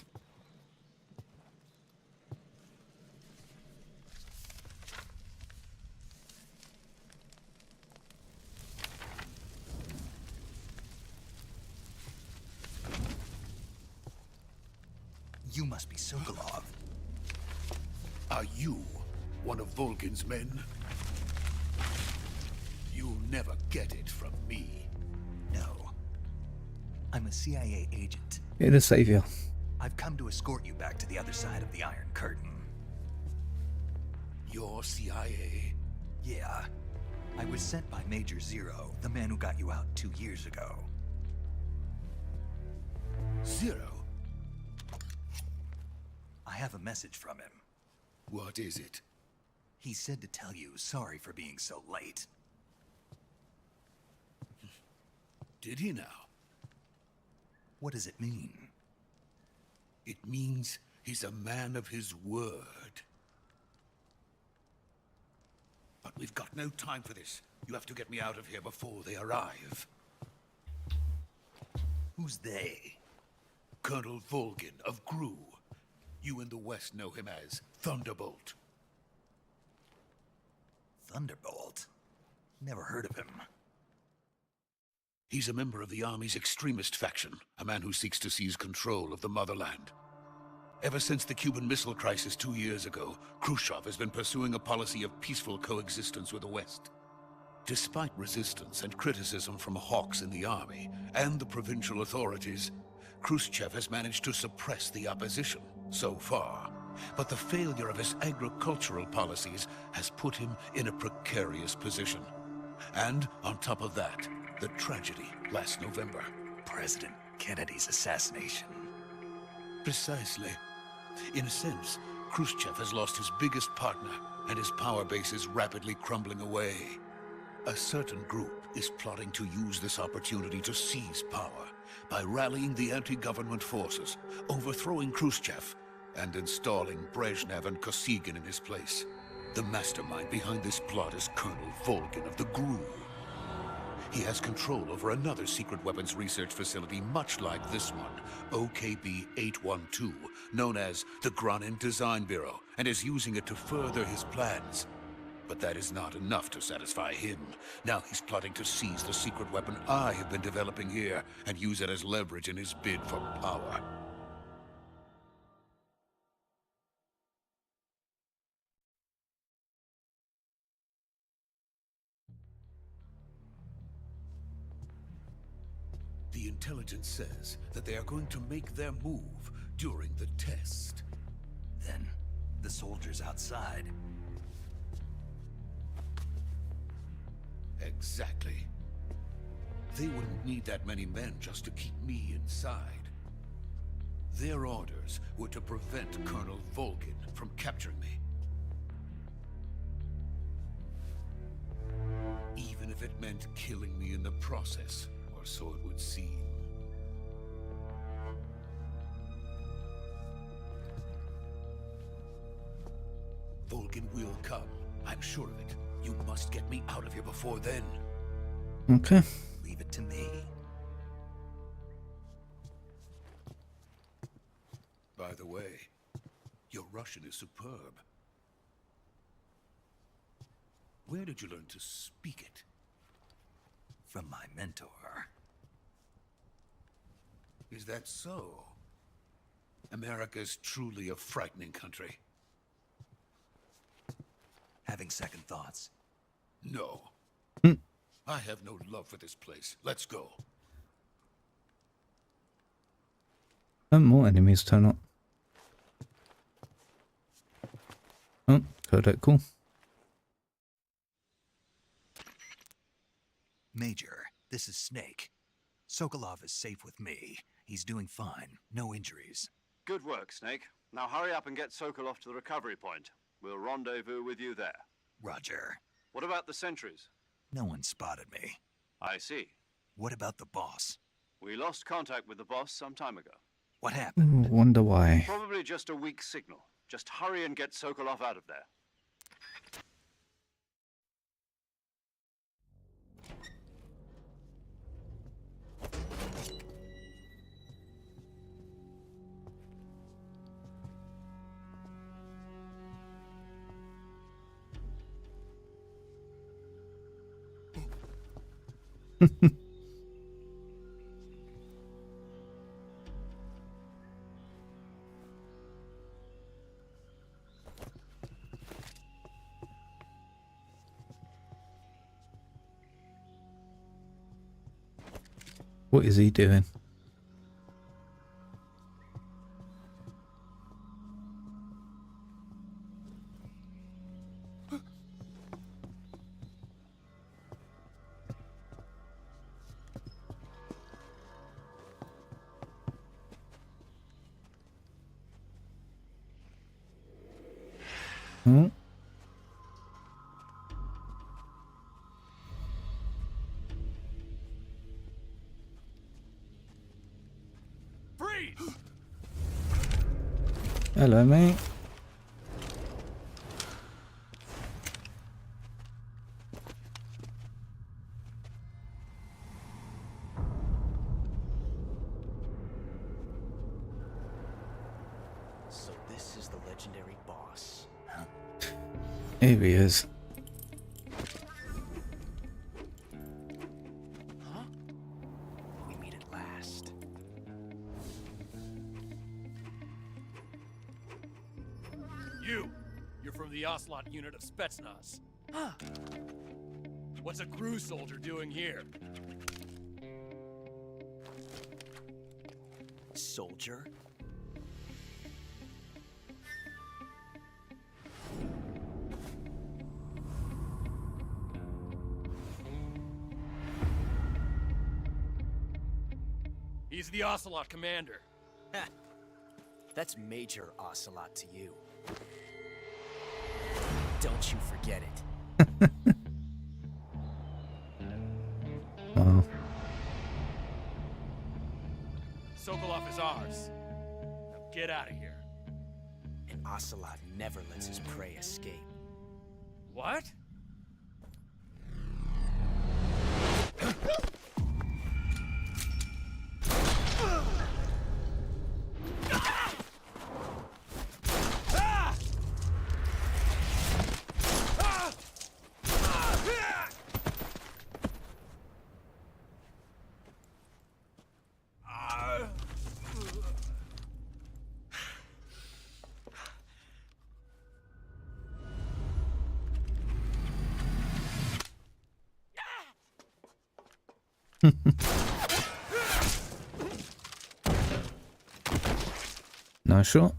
You must be Sokolov. Are you one of Volgin's men? You'll never get it from me. No. I'm a CIA agent. Here to save you. I've come to escort you back to the other side of the Iron Curtain. You're CIA? Yeah. I was sent by Major Zero, the man who got you out 2 years ago. Zero? I have a message from him. What is it? He said to tell you sorry for being so late. Did he now? What does it mean? It means he's a man of his word. But we've got no time for this. You have to get me out of here before they arrive. Who's they? Colonel Volgin of GRU. You in the West know him as Thunderbolt. Thunderbolt? Never heard of him. He's a member of the Army's extremist faction, a man who seeks to seize control of the motherland. Ever since the Cuban Missile Crisis 2 years ago, Khrushchev has been pursuing a policy of peaceful coexistence with the West. Despite resistance and criticism from hawks in the army and the provincial authorities, Khrushchev has managed to suppress the opposition, so far. But the failure of his agricultural policies has put him in a precarious position. And on top of that, the tragedy last November. President Kennedy's assassination. Precisely. In a sense, Khrushchev has lost his biggest partner, and his power base is rapidly crumbling away. A certain group is plotting to use this opportunity to seize power by rallying the anti-government forces, overthrowing Khrushchev, and installing Brezhnev and Kosygin in his place. The mastermind behind this plot is Colonel Volgin of the GRU. He has control over another secret weapons research facility much like this one, OKB-812, known as the Granin Design Bureau, and is using it to further his plans. But that is not enough to satisfy him. Now he's plotting to seize the secret weapon I have been developing here and use it as leverage in his bid for power. The intelligence says that they are going to make their move during the test. Then, the soldiers outside. Exactly. They wouldn't need that many men just to keep me inside. Their orders were to prevent Colonel Volgin from capturing me. Even if it meant killing me in the process, or so it would seem. Volgin will come. I'm sure of it. You must get me out of here before then. Okay. Leave it to me. By the way, your Russian is superb. Where did you learn to speak it? From my mentor. Is that so? America's truly a frightening country. Having second thoughts. No. I have no love for this place. Let's go. And more enemies turn up. Oh, codec, cool. Major, this is Snake. Sokolov is safe with me. He's doing fine. No injuries. Good work, Snake. Now hurry up and get Sokolov to the recovery point. We'll rendezvous with you there. Roger. What about the sentries? No one spotted me. I see. What about the boss? We lost contact with the boss some time ago. What happened? Wonder why. Probably just a weak signal. Just hurry and get Sokolov out of there. What is he doing? Hmm? Hello, mate. So this is the legendary boss. Here he is. Huh? We meet at last. You're from the Ocelot unit of Spetsnaz. Huh. What's a crew soldier doing here? Soldier? He's the Ocelot commander. Ha! That's Major Ocelot to you. Don't you forget it. Wow. Sokolov is ours. Now get out of here. And Ocelot never lets his prey escape. What? Nice shot.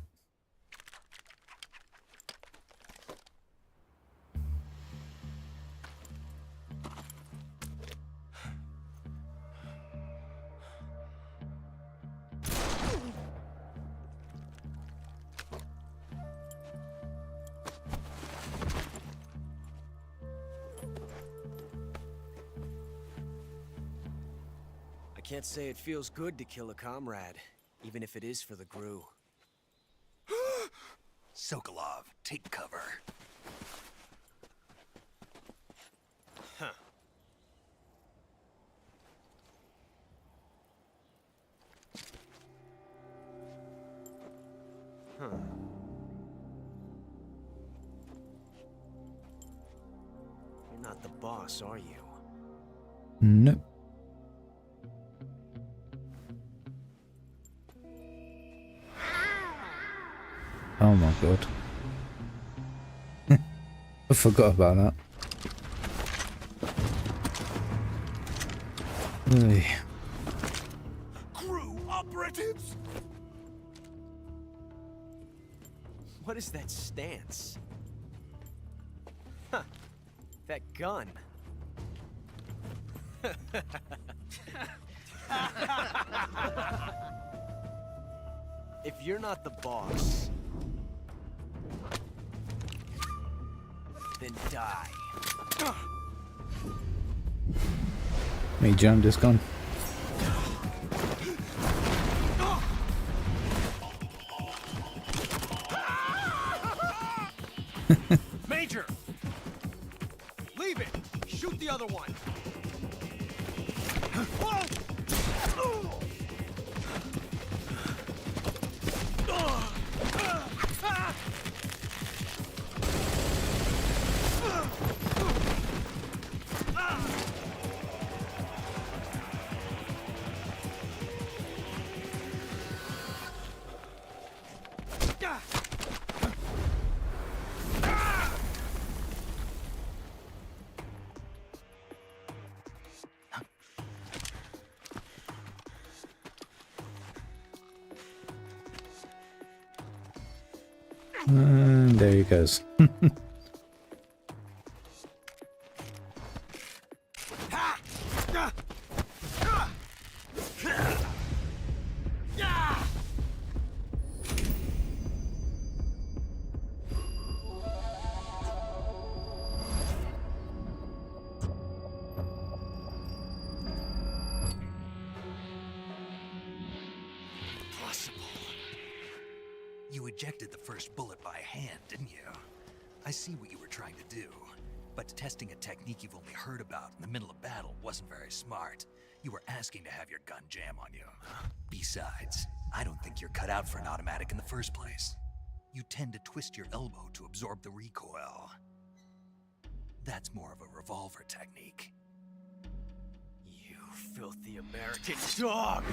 I can't say it feels good to kill a comrade, even if it is for the GRU. Sokolov, take cover. Huh. Huh. You're not the boss, are you? Nope. Oh my god. I forgot about that. Oy. Crew operatives! What is that stance? Huh. That gun. If you're not the boss, then die. Me jammed this gun. Major! Leave it! Shoot the other one! And there he goes. Impossible. You ejected the first bullet by hand, didn't you? I see what you were trying to do. But testing a technique you've only heard about in the middle of battle wasn't very smart. You were asking to have your gun jam on you. Besides, I don't think you're cut out for an automatic in the first place. You tend to twist your elbow to absorb the recoil. That's more of a revolver technique. You filthy American dog!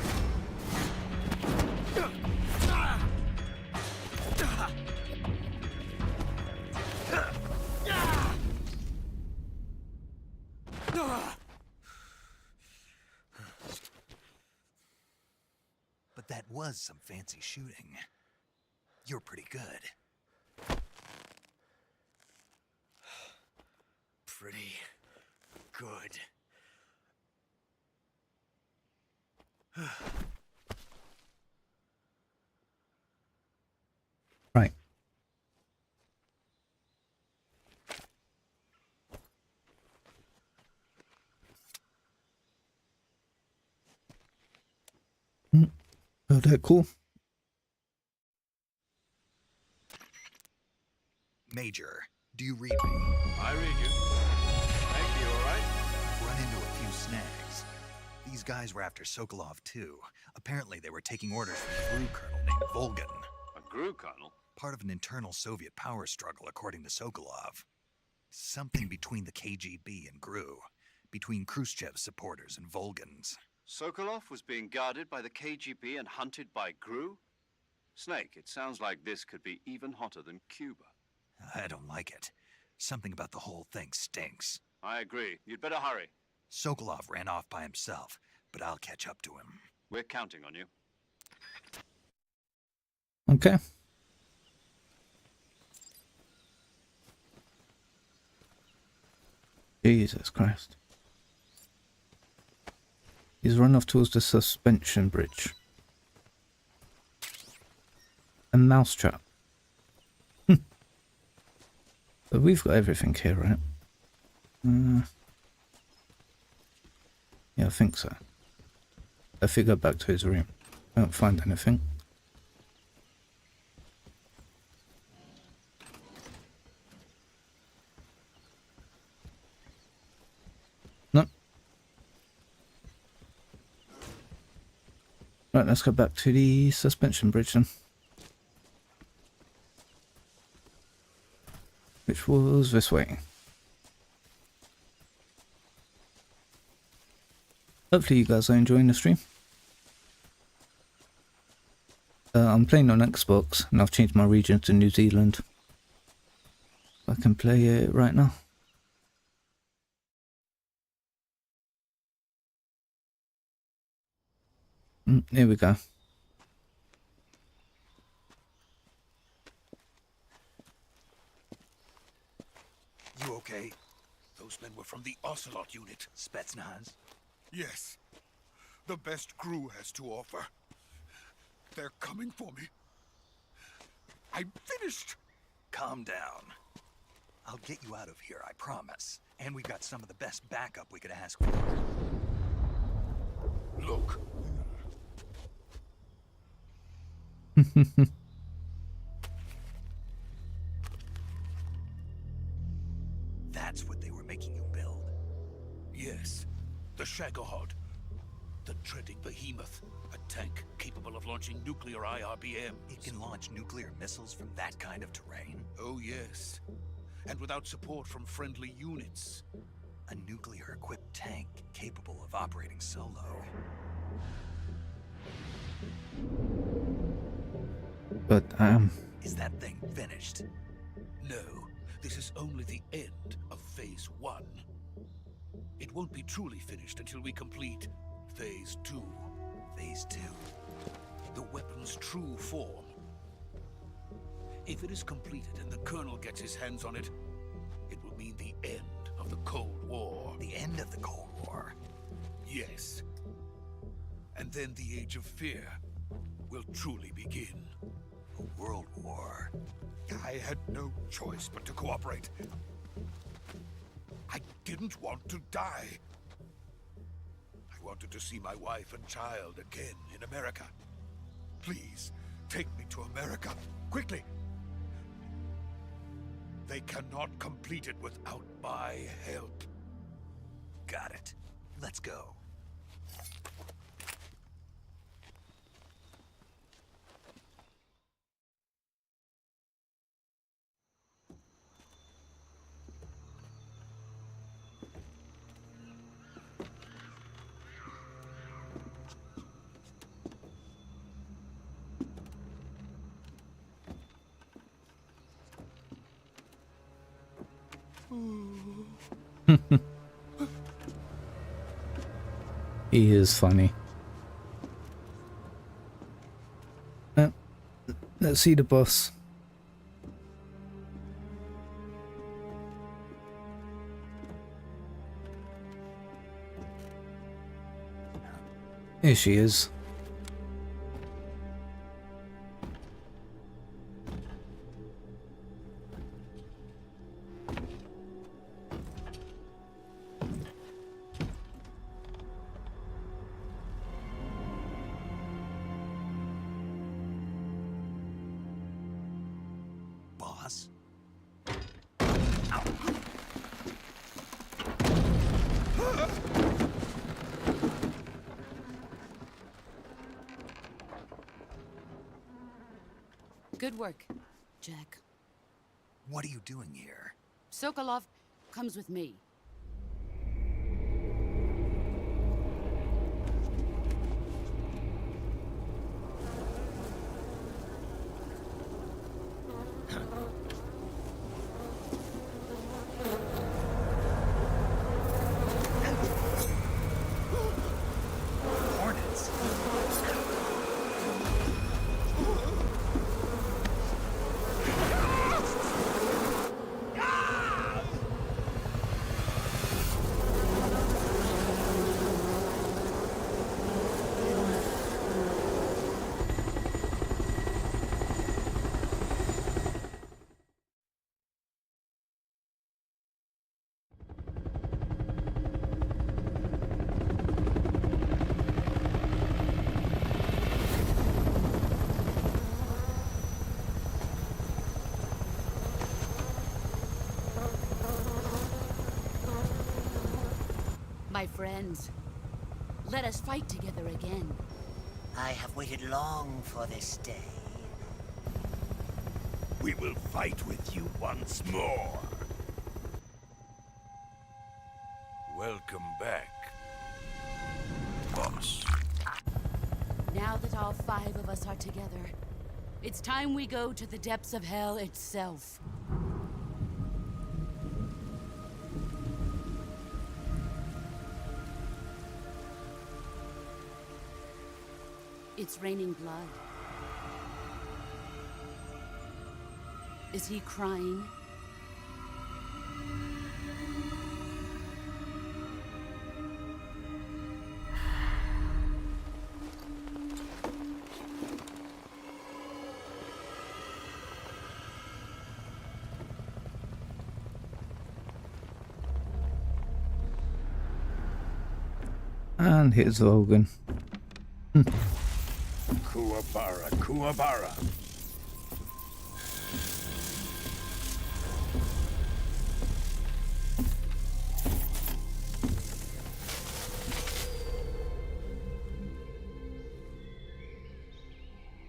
But that was some fancy shooting. You're pretty good. Pretty good. Right. Oh, that cool. Major, do you read me? I read you. Thank you, all right? Run into a few snags. These guys were after Sokolov too. Apparently they were taking orders from a GRU colonel named Volgan. A GRU colonel? Part of an internal Soviet power struggle, according to Sokolov. Something between the KGB and GRU. Between Khrushchev's supporters and Volgan's. Sokolov was being guarded by the KGB and hunted by GRU? Snake, it sounds like this could be even hotter than Cuba. I don't like it. Something about the whole thing stinks. I agree. You'd better hurry. Sokolov ran off by himself, but I'll catch up to him. We're counting on you. Okay. Jesus Christ. He's run off towards the suspension bridge. A mousetrap. But we've got everything here, right? Yeah, I think so. If we go back to his room, I don't find anything. No. Right, let's go back to the suspension bridge then. Which was this way. Hopefully you guys are enjoying the stream. I'm playing on Xbox and I've changed my region to New Zealand. I can play it right now. Here we go. You okay? Those men were from the Ocelot unit. Spetsnaz? Yes. The best crew has to offer. They're coming for me. I'm finished. Calm down. I'll get you out of here, I promise. And we've got some of the best backup we could ask for. Look. That's what they were making you build? Yes. The Shagohod. The treading behemoth. A tank capable of launching nuclear IRBM. It can launch nuclear missiles from that kind of terrain? Oh, yes. And without support from friendly units. A nuclear-equipped tank capable of operating solo. But, Is that thing finished? No, this is only the end of Phase 1. It won't be truly finished until we complete Phase 2. Phase 2? The weapon's true form. If it is completed and the Colonel gets his hands on it, it will mean the end of the Cold War. The end of the Cold War? Yes. And then the Age of Fear will truly begin. A world war? I had no choice but to cooperate. I didn't want to die. I wanted to see my wife and child again in America. Please, take me to America, quickly. They cannot complete it without my help. Got it. Let's go. he is funny. Let's see the boss. Here she is. Boss? Good work, Jack. What are you doing here? Sokolov comes with me. Hornets? My friends, let us fight together again. I have waited long for this day. We will fight with you once more. Welcome back, boss. Now that all 5 of us are together, it's time we go to the depths of hell itself. It's raining blood. Is he crying? And here's Logan. Kuwabara, Kuwabara.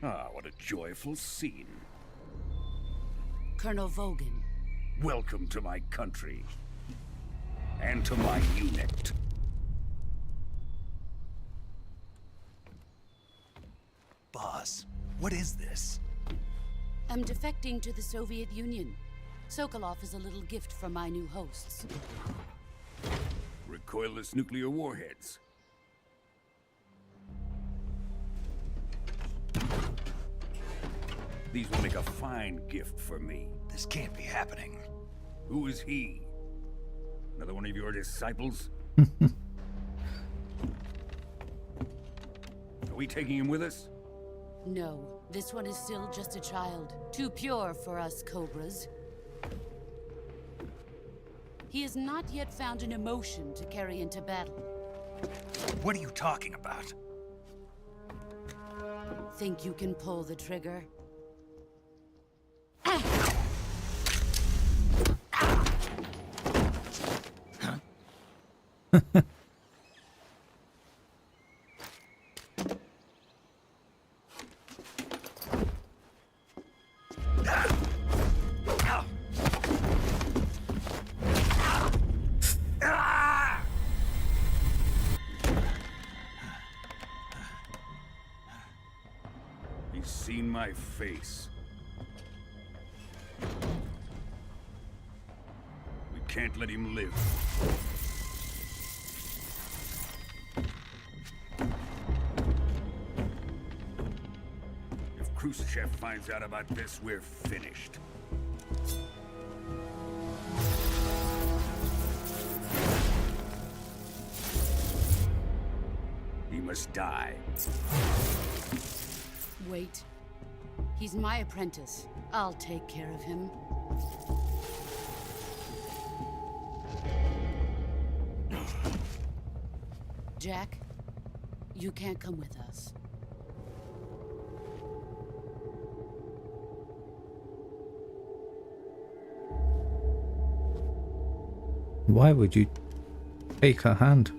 Ah, what a joyful scene. Colonel Vogan. Welcome to my country. And to my unit. Boss, what is this? I'm defecting to the Soviet Union. Sokolov is a little gift from my new hosts. Recoilless nuclear warheads. These will make a fine gift for me. This can't be happening. Who is he? Another one of your disciples? Are we taking him with us? No, this one is still just a child. Too pure for us Cobras. He has not yet found an emotion to carry into battle. What are you talking about? Think you can pull the trigger? He's seen my face. We can't let him live. If Khrushchev finds out about this, we're finished. He must die. Wait. He's my apprentice. I'll take care of him. Jack, you can't come with us. Why would you take her hand?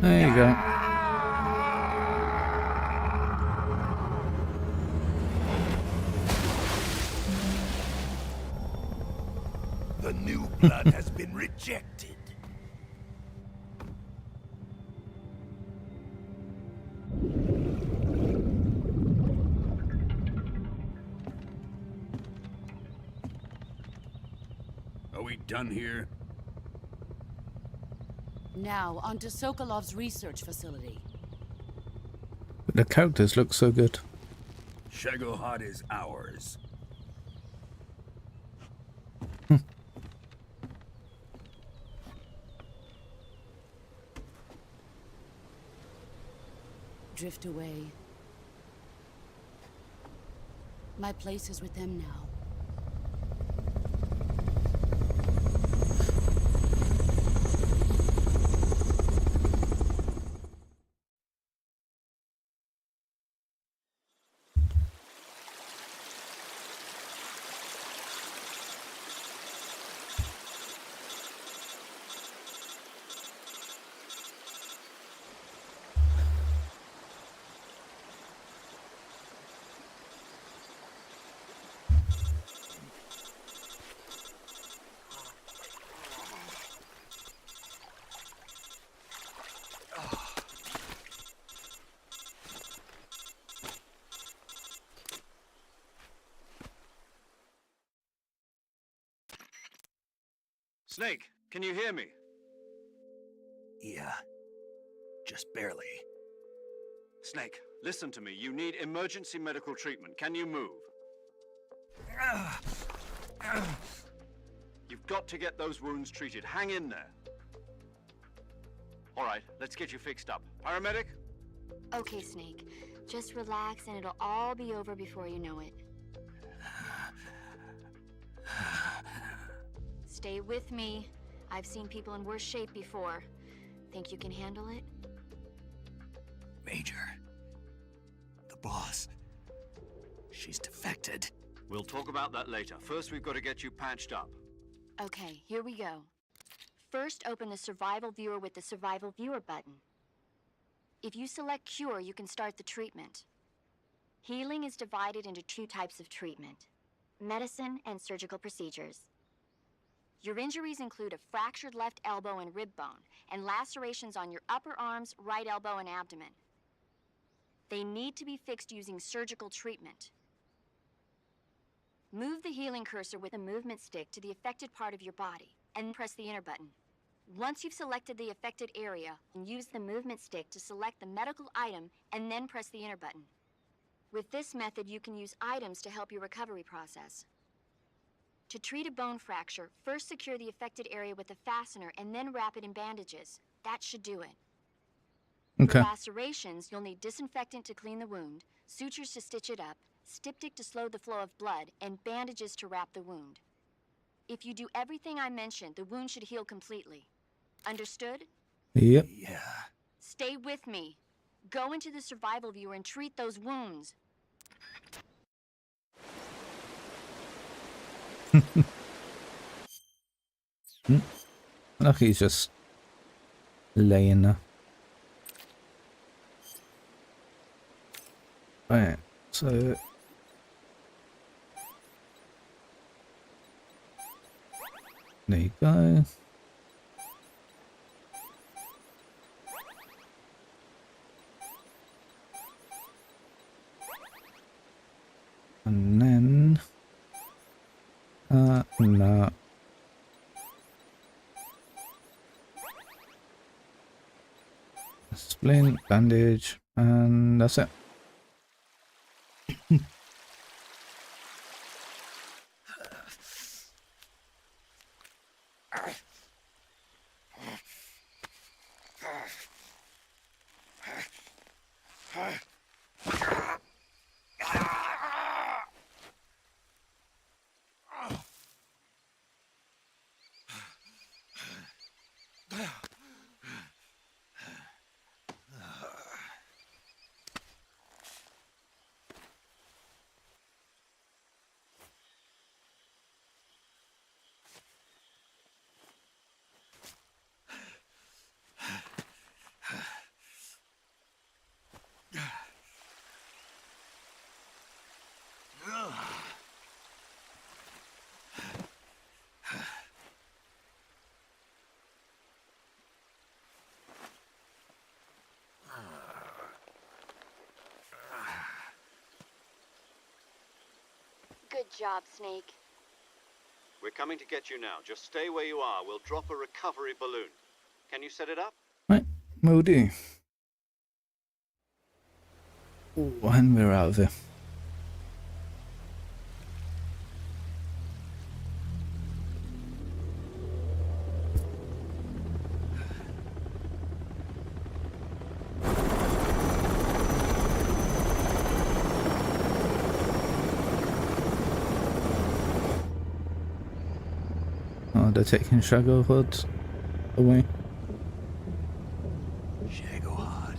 There you go. The new blood has been rejected. Are we done here? Now, onto Sokolov's research facility. The characters look so good. Shagohod is ours. Drift away. My place is with them now. Snake, can you hear me? Yeah. Just barely. Snake, listen to me. You need emergency medical treatment. Can you move? You've got to get those wounds treated. Hang in there. All right, let's get you fixed up. Paramedic? Okay, Snake. Just relax and it'll all be over before you know it. Stay with me. I've seen people in worse shape before. Think you can handle it? Major. The boss. She's defected. We'll talk about that later. First, we've got to get you patched up. Okay, here we go. First, open the Survival Viewer with the Survival Viewer button. If you select Cure, you can start the treatment. Healing is divided into 2 types of treatment: medicine and surgical procedures. Your injuries include a fractured left elbow and rib bone, and lacerations on your upper arms, right elbow, and abdomen. They need to be fixed using surgical treatment. Move the healing cursor with a movement stick to the affected part of your body, and press the enter button. Once you've selected the affected area, use the movement stick to select the medical item, and then press the enter button. With this method, you can use items to help your recovery process. To treat a bone fracture, first secure the affected area with a fastener and then wrap it in bandages. That should do it. Okay. For lacerations, you'll need disinfectant to clean the wound, sutures to stitch it up, styptic to slow the flow of blood, and bandages to wrap the wound. If you do everything I mentioned, the wound should heal completely. Understood? Yep. Yeah. Stay with me. Go into the Survival Viewer and treat those wounds. Look, he's just laying there. Right, so there you go. And then no. Splint, bandage, and that's it. Good job, Snake. We're coming to get you now. Just stay where you are. We'll drop a recovery balloon. Can you set it up? Right, will do. Ooh, and we're out of here. Oh, they're taking Shadowhood away. Shagohod.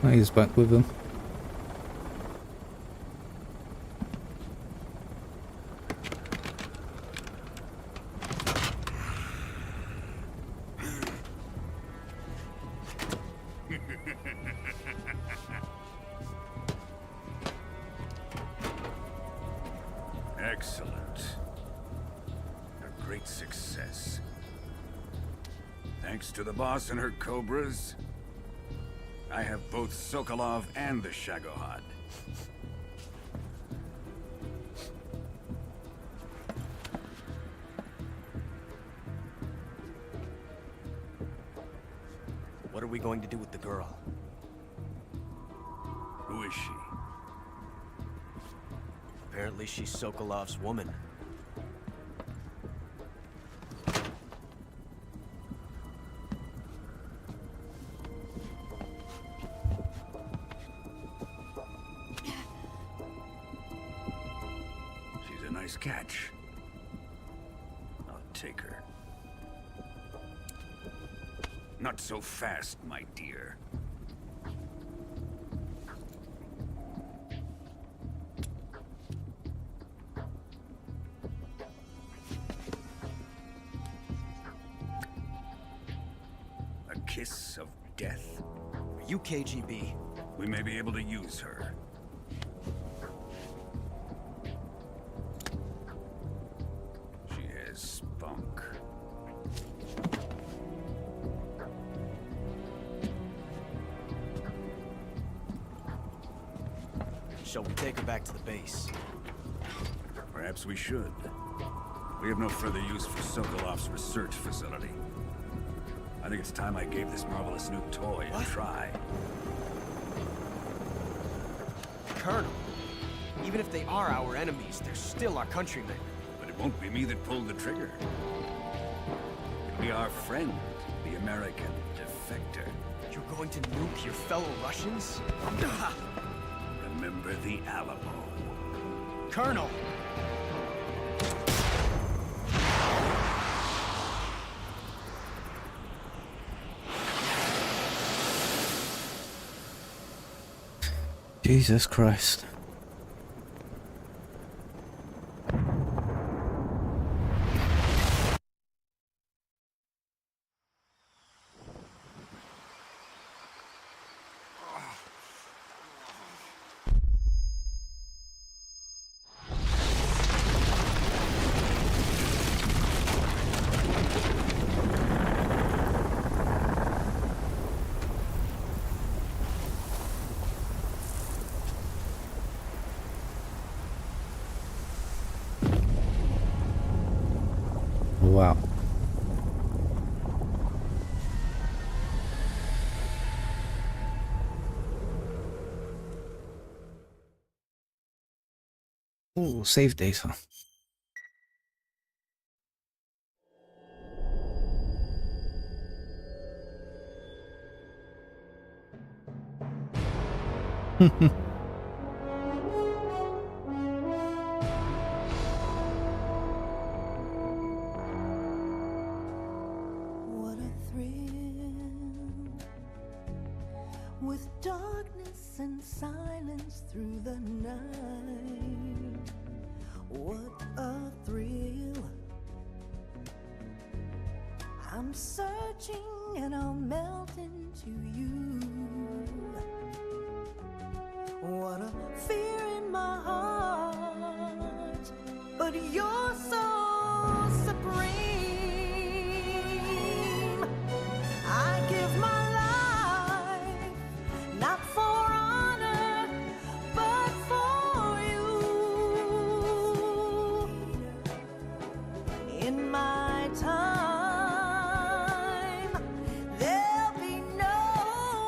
Oh, he's back with them. Excellent. A great success. Thanks to the boss and her cobras, I have both Sokolov and the Shagohod. What are we going to do with the girl? Who is she? Apparently she's Sokolov's woman. She's a nice catch. I'll take her. Not so fast, my dear. A kiss of death? Are you KGB? We may be able to use her. She has spunk. Shall we take her back to the base? Perhaps we should. We have no further use for Sokolov's research facility. I think it's time I gave this marvelous new toy a try. Colonel, even if they are our enemies, they're still our countrymen. But it won't be me that pulled the trigger. It'll be our friend, the American defector. You're going to nuke your fellow Russians? Remember the Alamo. Colonel! Jesus Christ. Wow. Oh, save data. What a thrill, with darkness and silence through the night. What a thrill. I'm searching and I'll melt into you. What a fear in my heart, but you're so supreme. I give my life, not for honor, but for you. In my time, there'll be no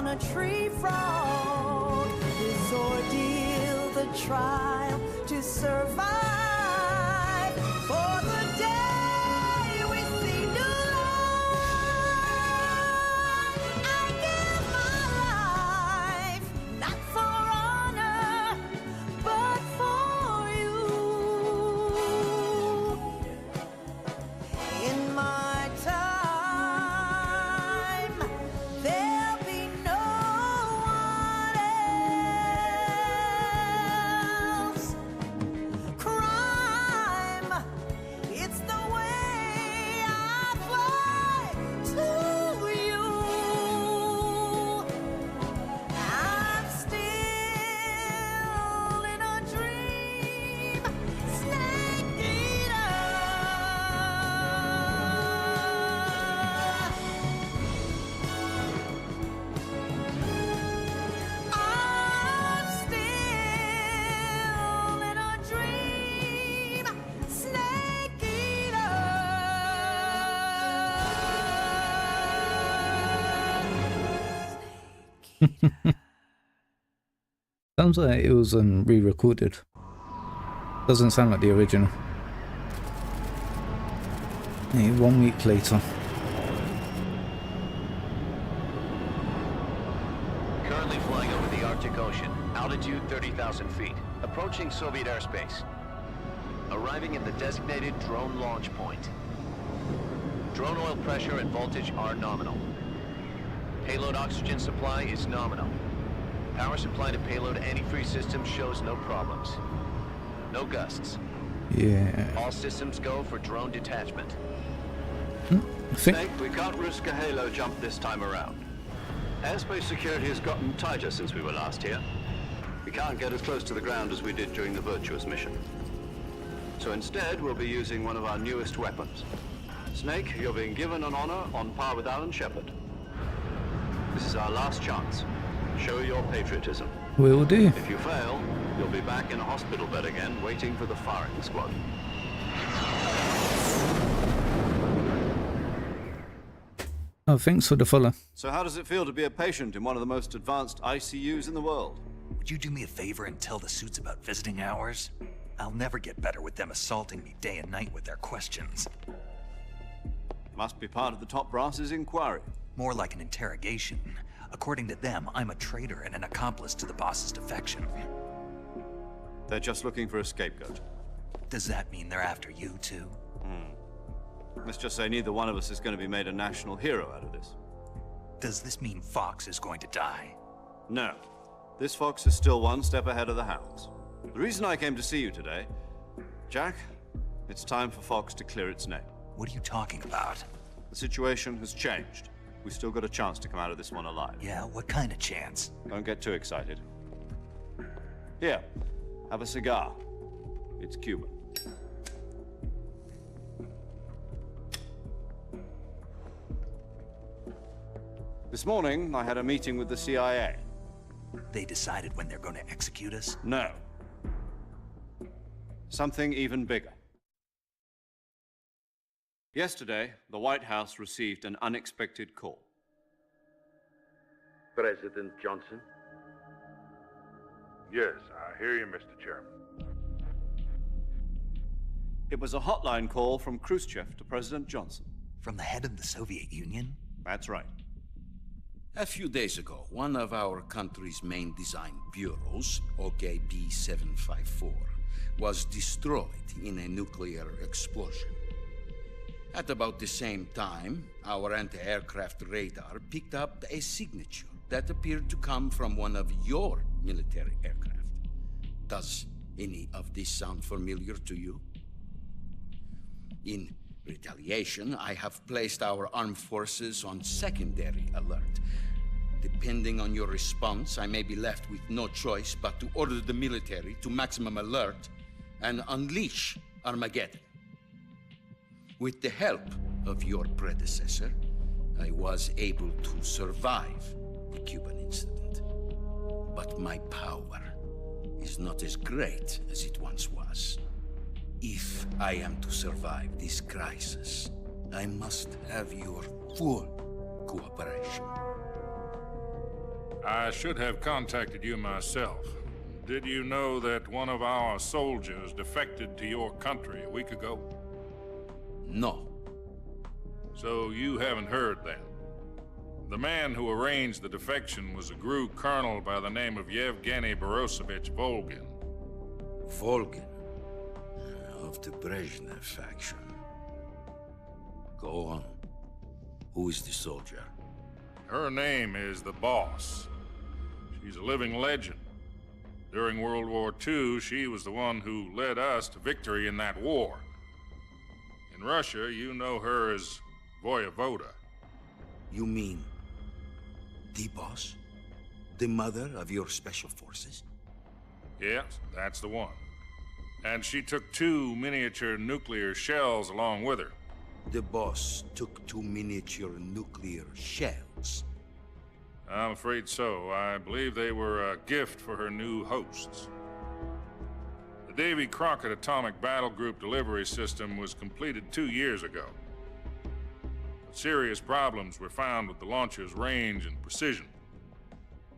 on a tree frog. This ordeal, the trial to survive. For the day we see new life, I give my life, not for honor, but for you. In my time, there'll be no one else. Crime, it's the way I fly to you. I'm still in a dream, snake eater. I'm still in a dream, snake eater. Sounds like it was re-recorded. Doesn't sound like the original. Hey, 1 week later. Currently flying over the Arctic Ocean. Altitude 30,000 feet. Approaching Soviet airspace. Arriving at the designated drone launch point. Drone oil pressure and voltage are nominal. Payload oxygen supply is nominal. Power supply to payload antifreeze system shows no problems. No gusts. Yeah. All systems go for drone detachment. I think Snake, we can't risk a halo jump this time around. Airspace security has gotten tighter since we were last here. We can't get as close to the ground as we did during the Virtuous mission. So instead, we'll be using one of our newest weapons. Snake, you're being given an honor on par with Alan Shepard. This is our last chance. Show your patriotism. will do. If you fail, you'll be back in a hospital bed again, waiting for the firing squad. Oh, thanks for the follow. So how does it feel to be a patient in one of the most advanced ICUs in the world? Would you do me a favor and tell the suits about visiting hours? I'll never get better with them assaulting me day and night with their questions. Must be part of the top brass's inquiry. More like an interrogation. According to them, I'm a traitor and an accomplice to the boss's defection. They're just looking for a scapegoat. Does that mean they're after you, too? Let's just say neither one of us is going to be made a national hero out of this. Does this mean Fox is going to die? No. This fox is still one step ahead of the hounds. The reason I came to see you today, Jack, it's time for Fox to clear its name. What are you talking about? The situation has changed. We've still got a chance to come out of this one alive. Yeah, what kind of chance? Don't get too excited. Here, have a cigar. It's Cuban. This morning, I had a meeting with the CIA. They decided when they're going to execute us? No. Something even bigger. Yesterday, the White House received an unexpected call. President Johnson? Yes, I hear you, Mr. Chairman. It was a hotline call from Khrushchev to President Johnson. From the head of the Soviet Union? That's right. A few days ago, one of our country's main design bureaus, OKB 754, was destroyed in a nuclear explosion. At about the same time, our anti-aircraft radar picked up a signature that appeared to come from one of your military aircraft. Does any of this sound familiar to you? In retaliation, I have placed our armed forces on secondary alert. Depending on your response, I may be left with no choice but to order the military to maximum alert and unleash Armageddon. With the help of your predecessor, I was able to survive the Cuban incident. But my power is not as great as it once was. If I am to survive this crisis, I must have your full cooperation. I should have contacted you myself. Did you know that one of our soldiers defected to your country a week ago? No. So you haven't heard then? The man who arranged the defection was a GRU colonel by the name of Yevgeny Borosovich Volgin. Volgin? Of the Brezhnev faction. Go on. Who is the soldier? Her name is the Boss. She's a living legend. During World War II, she was the one who led us to victory in that war. In Russia, you know her as Voyevoda. You mean the Boss? The mother of your special forces? Yes, that's the one. And she took 2 miniature nuclear shells along with her. The Boss took 2 miniature nuclear shells. I'm afraid so. I believe they were a gift for her new hosts. The Davy Crockett Atomic Battle Group delivery system was completed 2 years ago. But serious problems were found with the launcher's range and precision.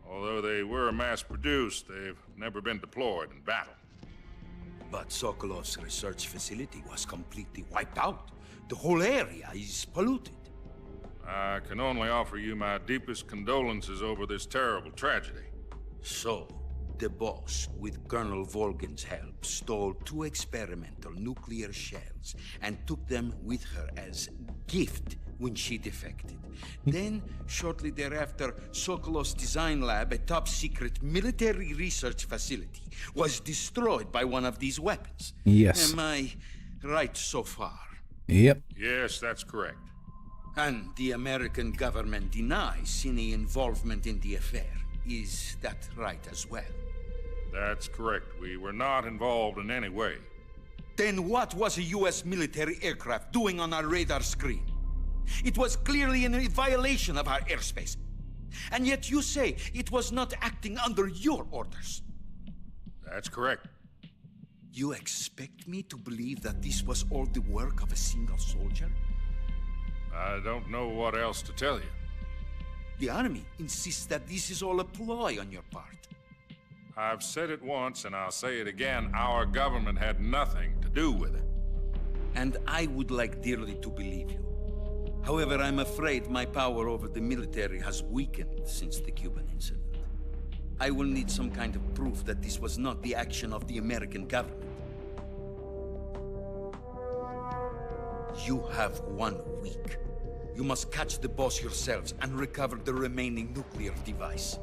Although they were mass-produced, they've never been deployed in battle. But Sokolov's research facility was completely wiped out. The whole area is polluted. I can only offer you my deepest condolences over this terrible tragedy. So, the Boss, with Colonel Volgin's help, stole 2 experimental nuclear shells and took them with her as gift when she defected. Then, shortly thereafter, Sokolov's design lab, a top-secret military research facility, was destroyed by one of these weapons. Yes. Am I right so far? Yep. Yes, that's correct. And the American government denies any involvement in the affair. Is that right as well? That's correct. We were not involved in any way. Then what was a U.S. military aircraft doing on our radar screen? It was clearly in violation of our airspace. And yet you say it was not acting under your orders. That's correct. You expect me to believe that this was all the work of a single soldier? I don't know what else to tell you. The army insists that this is all a ploy on your part. I've said it once and I'll say it again. Our government had nothing to do with it. And I would like dearly to believe you. However, I'm afraid my power over the military has weakened since the Cuban incident. I will need some kind of proof that this was not the action of the American government. You have 1 week. You must catch the Boss yourselves and recover the remaining nuclear device.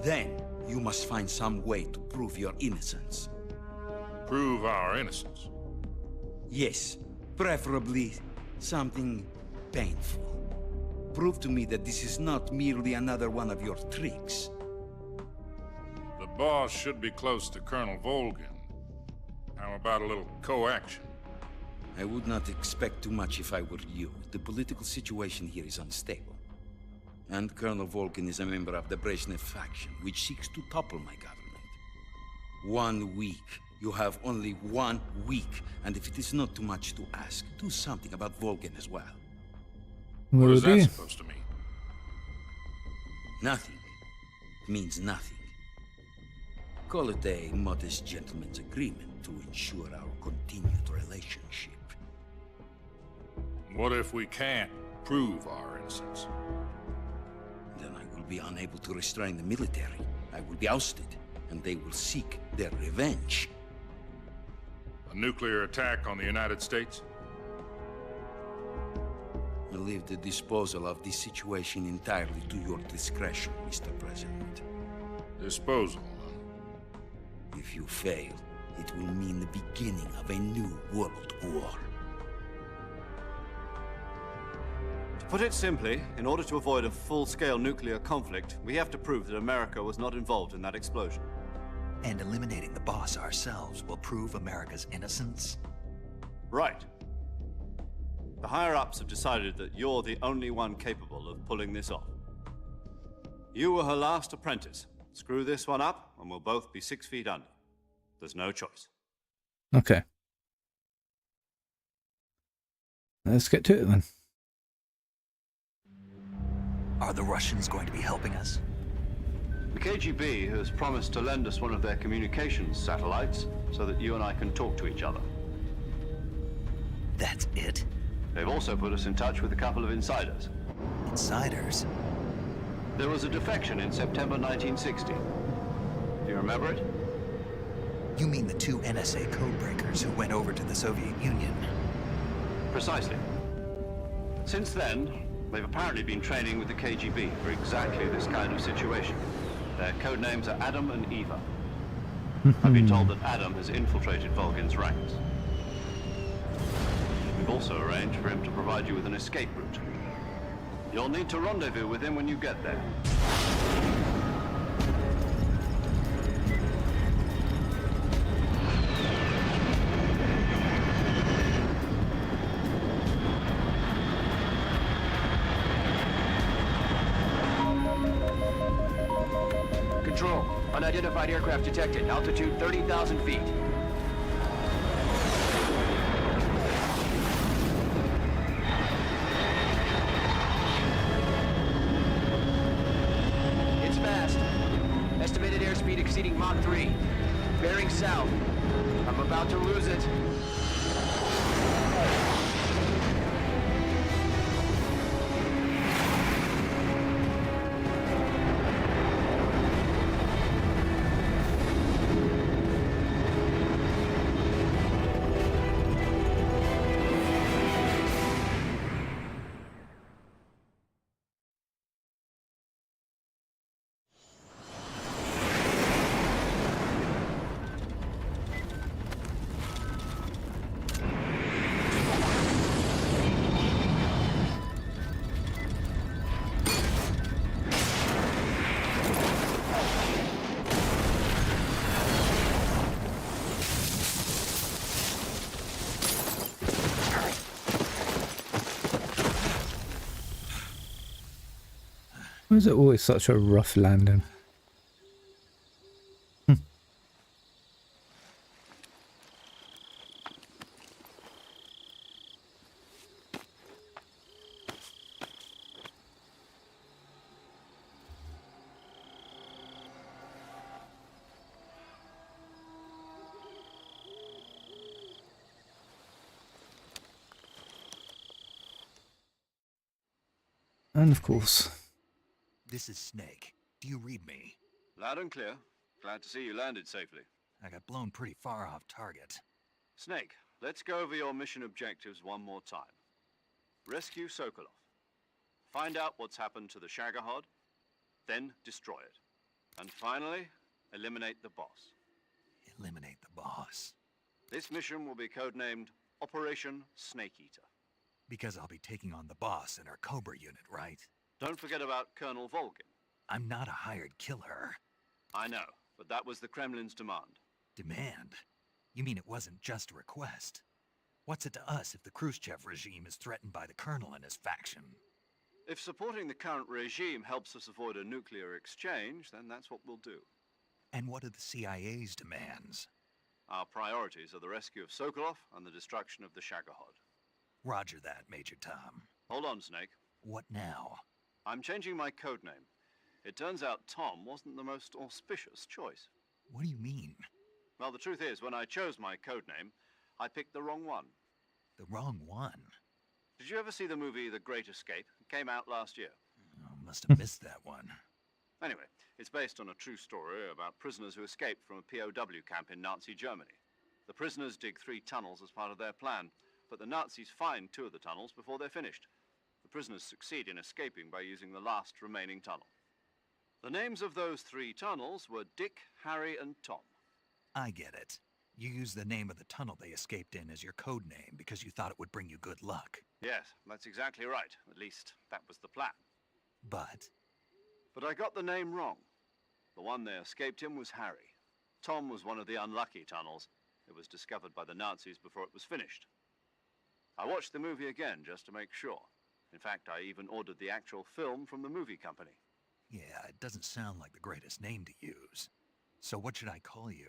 Then, you must find some way to prove your innocence. Prove our innocence? Yes, preferably something painful. Prove to me that this is not merely another one of your tricks. The Boss should be close to Colonel Volgin. How about a little co-action? I would not expect too much if I were you. The political situation here is unstable. And Colonel Volgin is a member of the Brezhnev faction, which seeks to topple my government. 1 week. You have only 1 week. And if it is not too much to ask, do something about Volgin as well. What is that supposed to mean? Nothing. It means nothing. Call it a modest gentleman's agreement to ensure our continued relationship. What if we can't prove our innocence? Then I will be unable to restrain the military. I will be ousted, and they will seek their revenge. A nuclear attack on the United States? I leave the disposal of this situation entirely to your discretion, Mr. President. Disposal? If you fail, it will mean the beginning of a new world war. To put it simply, in order to avoid a full-scale nuclear conflict, we have to prove that America was not involved in that explosion. And eliminating the Boss ourselves will prove America's innocence? Right. The higher-ups have decided that you're the only one capable of pulling this off. You were her last apprentice. Screw this one up, and we'll both be 6 feet under. There's no choice. Okay. Let's get to it then. Are the Russians going to be helping us? The KGB has promised to lend us one of their communications satellites so that you and I can talk to each other. That's it? They've also put us in touch with a couple of insiders. Insiders? There was a defection in September 1960. Do you remember it? You mean the two NSA codebreakers who went over to the Soviet Union? Precisely. Since then, they've apparently been training with the KGB for exactly this kind of situation. Their code names are Adam and Eva. I've been told that Adam has infiltrated Volgin's ranks. We've also arranged for him to provide you with an escape route. You'll need to rendezvous with him when you get there. Control, unidentified aircraft detected. Altitude 30,000 feet. It's fast. Estimated airspeed exceeding Mach 3. Bearing south. I'm about to lose it. Why is it always such a rough landing? And of course. This is Snake. Do you read me? Loud and clear. Glad to see you landed safely. I got blown pretty far off target. Snake, let's go over your mission objectives one more time. Rescue Sokolov. Find out what's happened to the Shagohod, then destroy it. And finally, eliminate the boss. Eliminate the boss. This mission will be codenamed Operation Snake Eater. Because I'll be taking on the boss in our Cobra unit, right? Don't forget about Colonel Volgin. I'm not a hired killer. I know, but that was the Kremlin's demand. Demand? You mean it wasn't just a request? What's it to us if the Khrushchev regime is threatened by the Colonel and his faction? If supporting the current regime helps us avoid a nuclear exchange, then that's what we'll do. And what are the CIA's demands? Our priorities are the rescue of Sokolov and the destruction of the Shagohod. Roger that, Major Tom. Hold on, Snake. What now? I'm changing my codename. It turns out Tom wasn't the most auspicious choice. What do you mean? Well, the truth is, when I chose my codename, I picked the wrong one. The wrong one? Did you ever see the movie The Great Escape? It came out last year. Oh, must have missed that one. Anyway, it's based on a true story about prisoners who escaped from a POW camp in Nazi Germany. The prisoners dig 3 tunnels as part of their plan, but the Nazis find 2 of the tunnels before they're finished. The prisoners succeed in escaping by using the last remaining tunnel. The names of those 3 tunnels were Dick, Harry, and Tom. I get it. You used the name of the tunnel they escaped in as your code name because you thought it would bring you good luck. Yes, that's exactly right. At least, that was the plan. But I got the name wrong. The one they escaped in was Harry. Tom was one of the unlucky tunnels. It was discovered by the Nazis before it was finished. I watched the movie again just to make sure. In fact, I even ordered the actual film from the movie company. yeah, it doesn't sound like the greatest name to use. So what should I call you?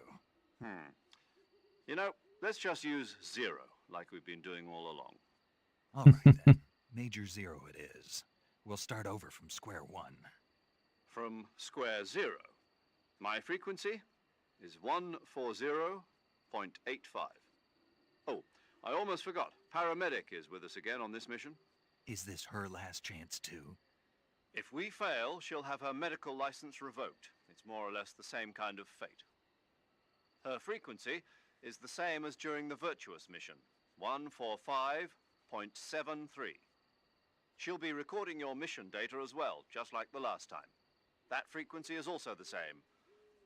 You know, let's just use Zero, like we've been doing all along. All right then. Major Zero it is. We'll start over from square one. From square zero. My frequency is 140.85. Oh, I almost forgot. Paramedic is with us again on this mission. Is this her last chance too? If we fail, she'll have her medical license revoked. It's more or less the same kind of fate. Her frequency is the same as during the Virtuous mission, 145.73. She'll be recording your mission data as well, just like the last time. That frequency is also the same,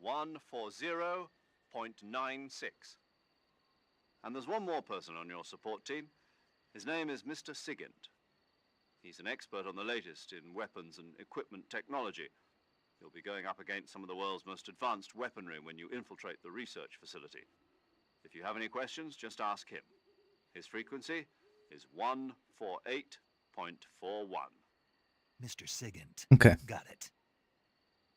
140.96. And there's one more person on your support team. His name is Mr. Sigint. He's an expert on the latest in weapons and equipment technology. You'll be going up against some of the world's most advanced weaponry when you infiltrate the research facility. If you have any questions, just ask him. His frequency is 148.41. Mr. Sigint. Okay. Got it.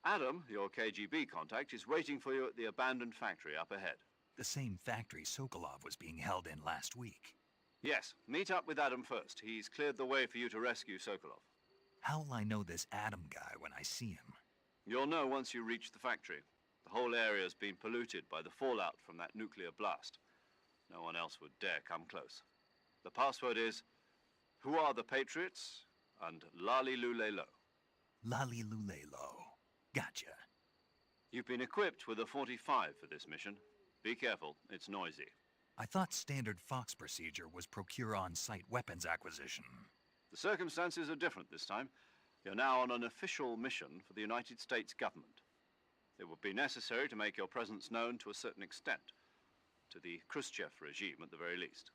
Adam, your KGB contact, is waiting for you at the abandoned factory up ahead. The same factory Sokolov was being held in last week. Yes, meet up with Adam first. He's cleared the way for you to rescue Sokolov. How will I know this Adam guy when I see him? You'll know once you reach the factory. The whole area's been polluted by the fallout from that nuclear blast. No one else would dare come close. The password is, "Who are the Patriots?" and Lali Lule Lo. Lali Lule Lo. Gotcha. You've been equipped with a 45 for this mission. Be careful, it's noisy. I thought standard Fox procedure was procure on-site weapons acquisition. The circumstances are different this time. You're now on an official mission for the United States government. It would be necessary to make your presence known to a certain extent, to the Khrushchev regime at the very least.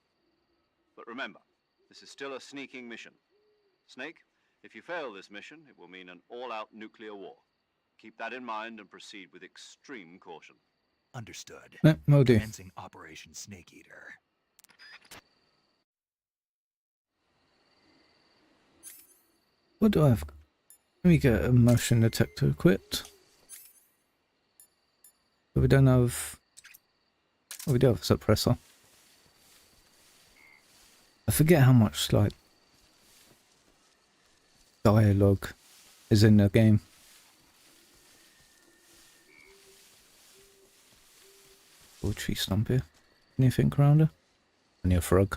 But remember, this is still a sneaking mission. Snake, if you fail this mission, it will mean an all-out nuclear war. Keep that in mind and proceed with extreme caution. Understood. Will do. Commencing Operation Snake Eater. What do I have? Let me get a motion detector equipped. But we don't have... Oh, we do have a suppressor. I forget how much, like, dialogue is in the game. Little tree stump here. Anything around her? Only a frog.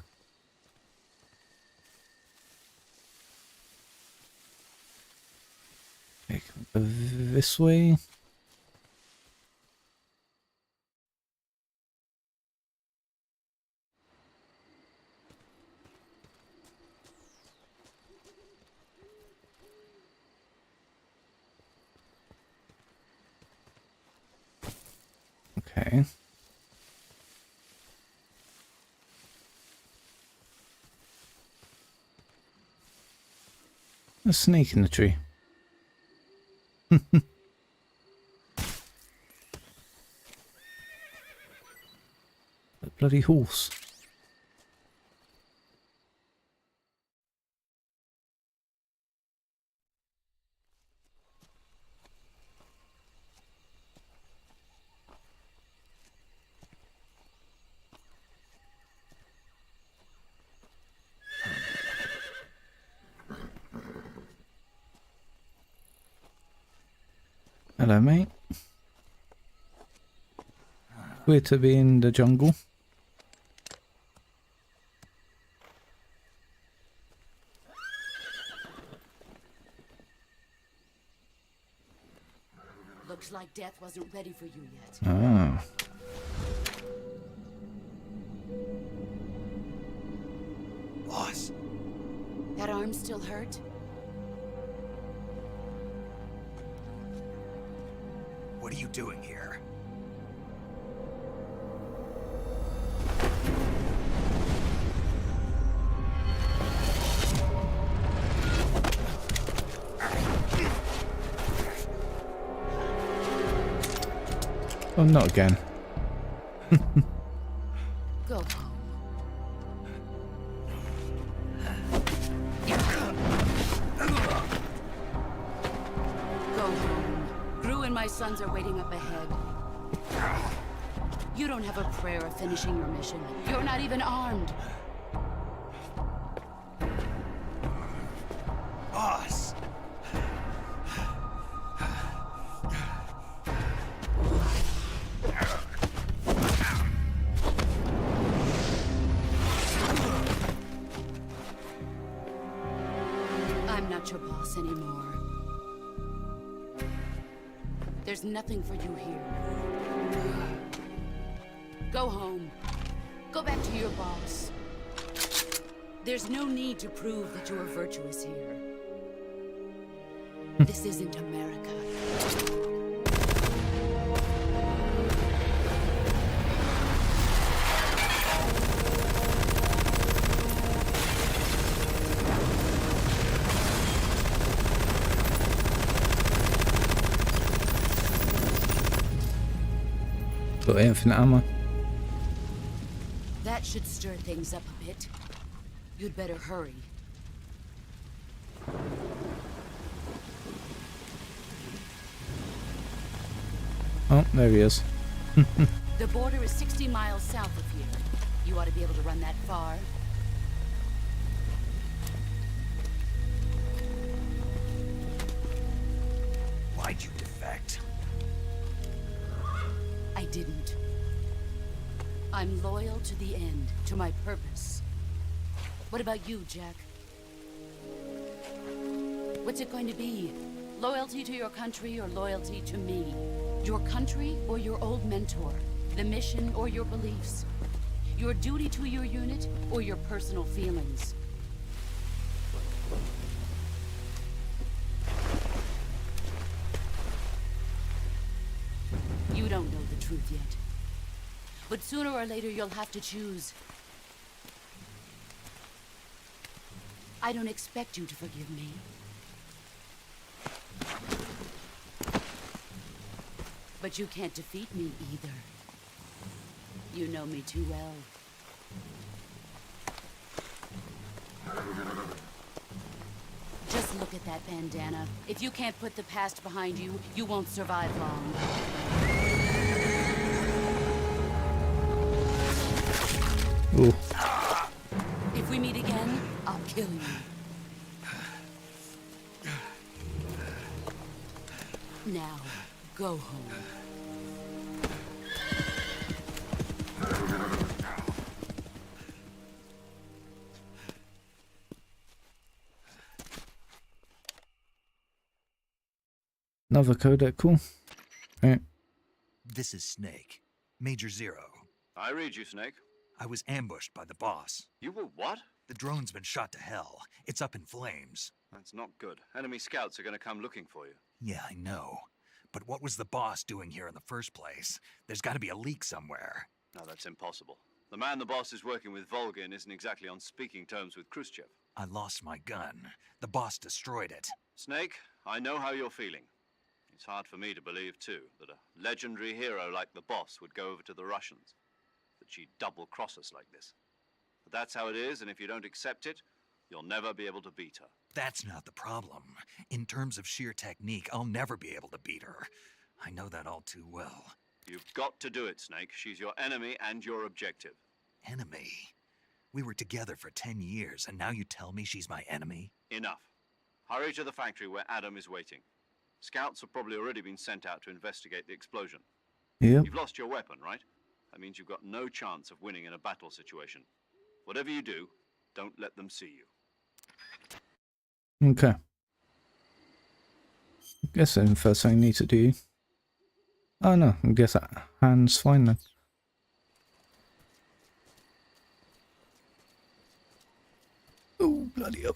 Okay, can we go this way? Okay. A snake in the tree. A bloody horse. Hello, mate. Weird to be in the jungle. Looks like death wasn't ready for you yet. Ah. Boss. That arm still hurt? What are you doing here? Oh, not again. Go home. Go home. Gru and my sons are waiting up ahead. You don't have a prayer of finishing your mission. You're not even armed. Boss! not your boss anymore. There's nothing for you here. Go home. Go back to your boss. There's no need to prove that you are virtuous here. This isn't America. Got infinite ammo. That should stir things up a bit. You'd better hurry. Oh, there he is. The border is 60 miles south of here. You ought to be able to run that far. Why'd you defect? I didn't. I'm loyal to the end, to my purpose. What about you, Jack? What's it going to be? Loyalty to your country or loyalty to me? Your country or your old mentor? The mission or your beliefs? Your duty to your unit or your personal feelings? You don't know the truth yet. But sooner or later you'll have to choose. I don't expect you to forgive me. But you can't defeat me either. You know me too well. Just look at that bandana. If you can't put the past behind you, you won't survive long. Ooh. If we meet again, I'll kill you. Now, go home. Another codec, cool. Right. This is Snake. Major Zero. I read you, Snake. I was ambushed by the boss. You were what? The drone's been shot to hell. It's up in flames. That's not good. Enemy scouts are going to come looking for you. Yeah, I know. But what was the boss doing here in the first place? There's got to be a leak somewhere. No, that's impossible. The man the boss is working with, Volgin, isn't exactly on speaking terms with Khrushchev. I lost my gun. The boss destroyed it. Snake, I know how you're feeling. It's hard for me to believe, too, that a legendary hero like the boss would go over to the Russians. That she'd double-cross us like this. But that's how it is, and if you don't accept it, you'll never be able to beat her. That's not the problem. In terms of sheer technique, I'll never be able to beat her. I know that all too well. You've got to do it, Snake. She's your enemy and your objective. Enemy? We were together for 10 years, and now you tell me she's my enemy? Enough. Hurry to the factory where Adam is waiting. Scouts have probably already been sent out to investigate the explosion. Yep. You've lost your weapon, right? That means you've got no chance of winning in a battle situation. Whatever you do, don't let them see you. Okay. I guess the first thing I need to do. Oh no, I guess that hand's fine then. Oh, bloody hell.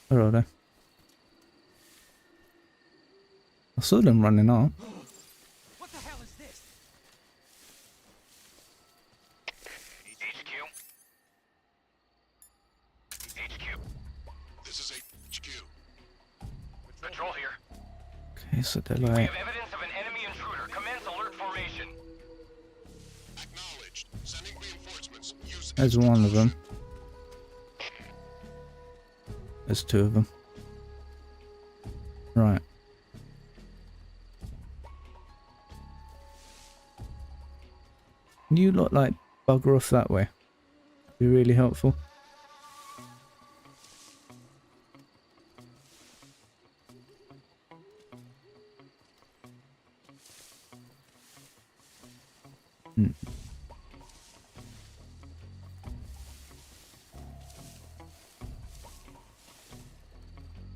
Where are they? I saw them running off. What the hell is this? HQ. HQ. This is HQ. Patrol here. Okay, so they're We like... have evidence of an enemy intruder. Commence alert formation. Acknowledged. Sending reinforcements. Use There's one of them. There's two of them. Right. Can you lot like bugger off that way? Be really helpful.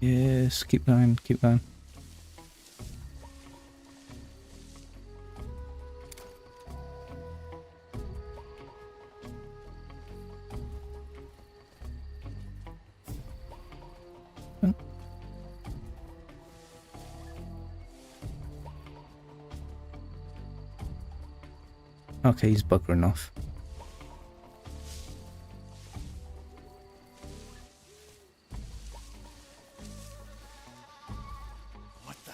Yes, keep going, keep going. Okay, he's buggering off. What the?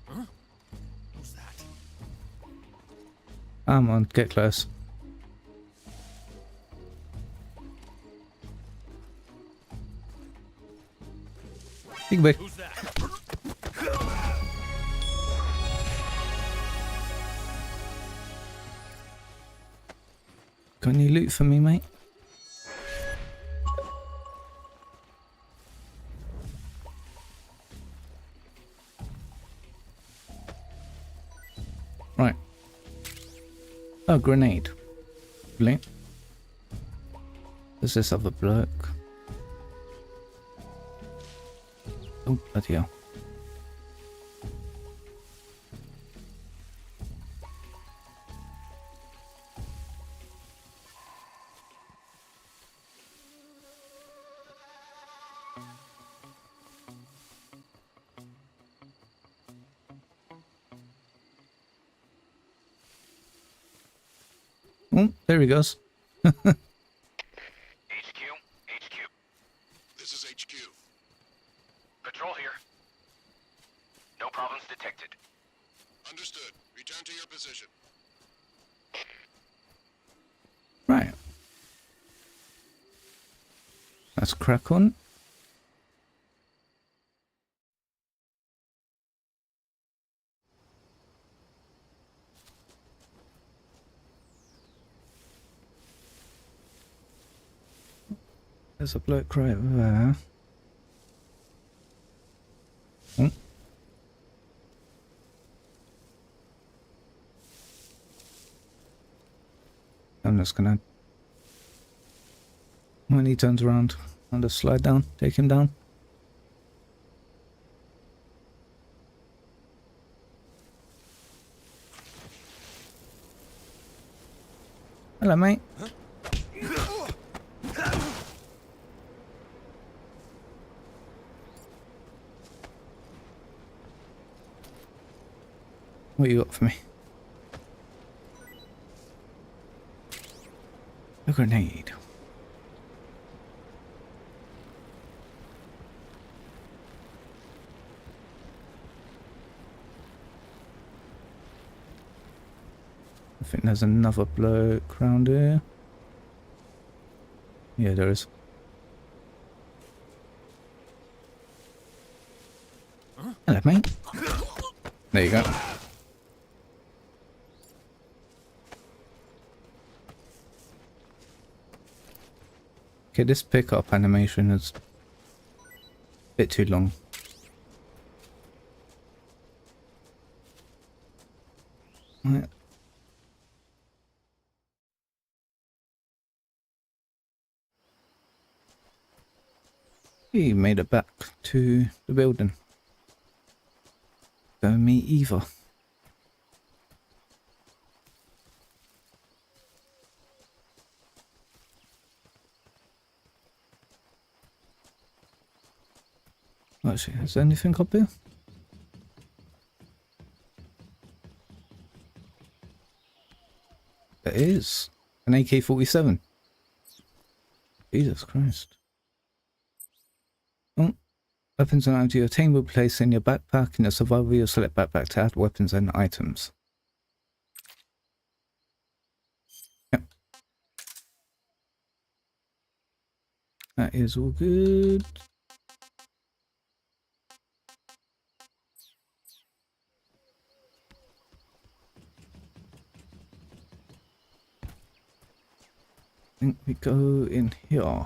Huh? Who's that? Come on, get close. Big big. Who's that? Got any loot for me, mate? Right. Oh, grenade. Brilliant. There's this other bloke. Oh, bloody hell. Oh, there he goes. HQ, HQ. This is HQ. Patrol here. No problems detected. Understood. Return to your position. Right. Let's crack on. There's a bloke right there. Oh. I'm just gonna... When he turns around, I'll just slide down, take him down. Hello, mate. What you got for me? A grenade. I think there's another bloke around here. Yeah, there is. Hello, mate. There you go. Okay, this pickup animation is a bit too long. Right. He made it back to the building. Go me either. Actually, is there anything up here? There is. An AK-47. Jesus Christ. Oh. Weapons and items you obtain will be placed in your backpack. In your survival, you'll select backpack to add weapons and items. Yep. That is all good. I think we go in here.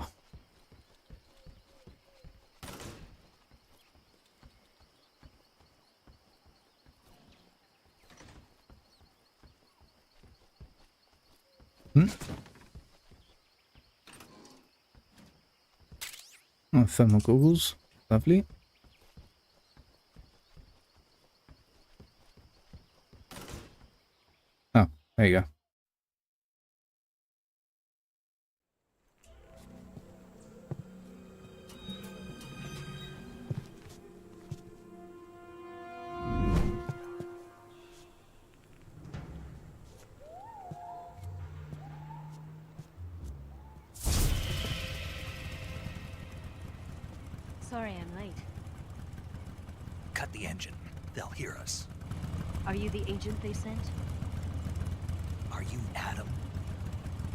Oh, thermal goggles. Lovely. Oh, there you go. Sorry I'm late. Cut the engine. They'll hear us. Are you the agent they sent? Are you Adam?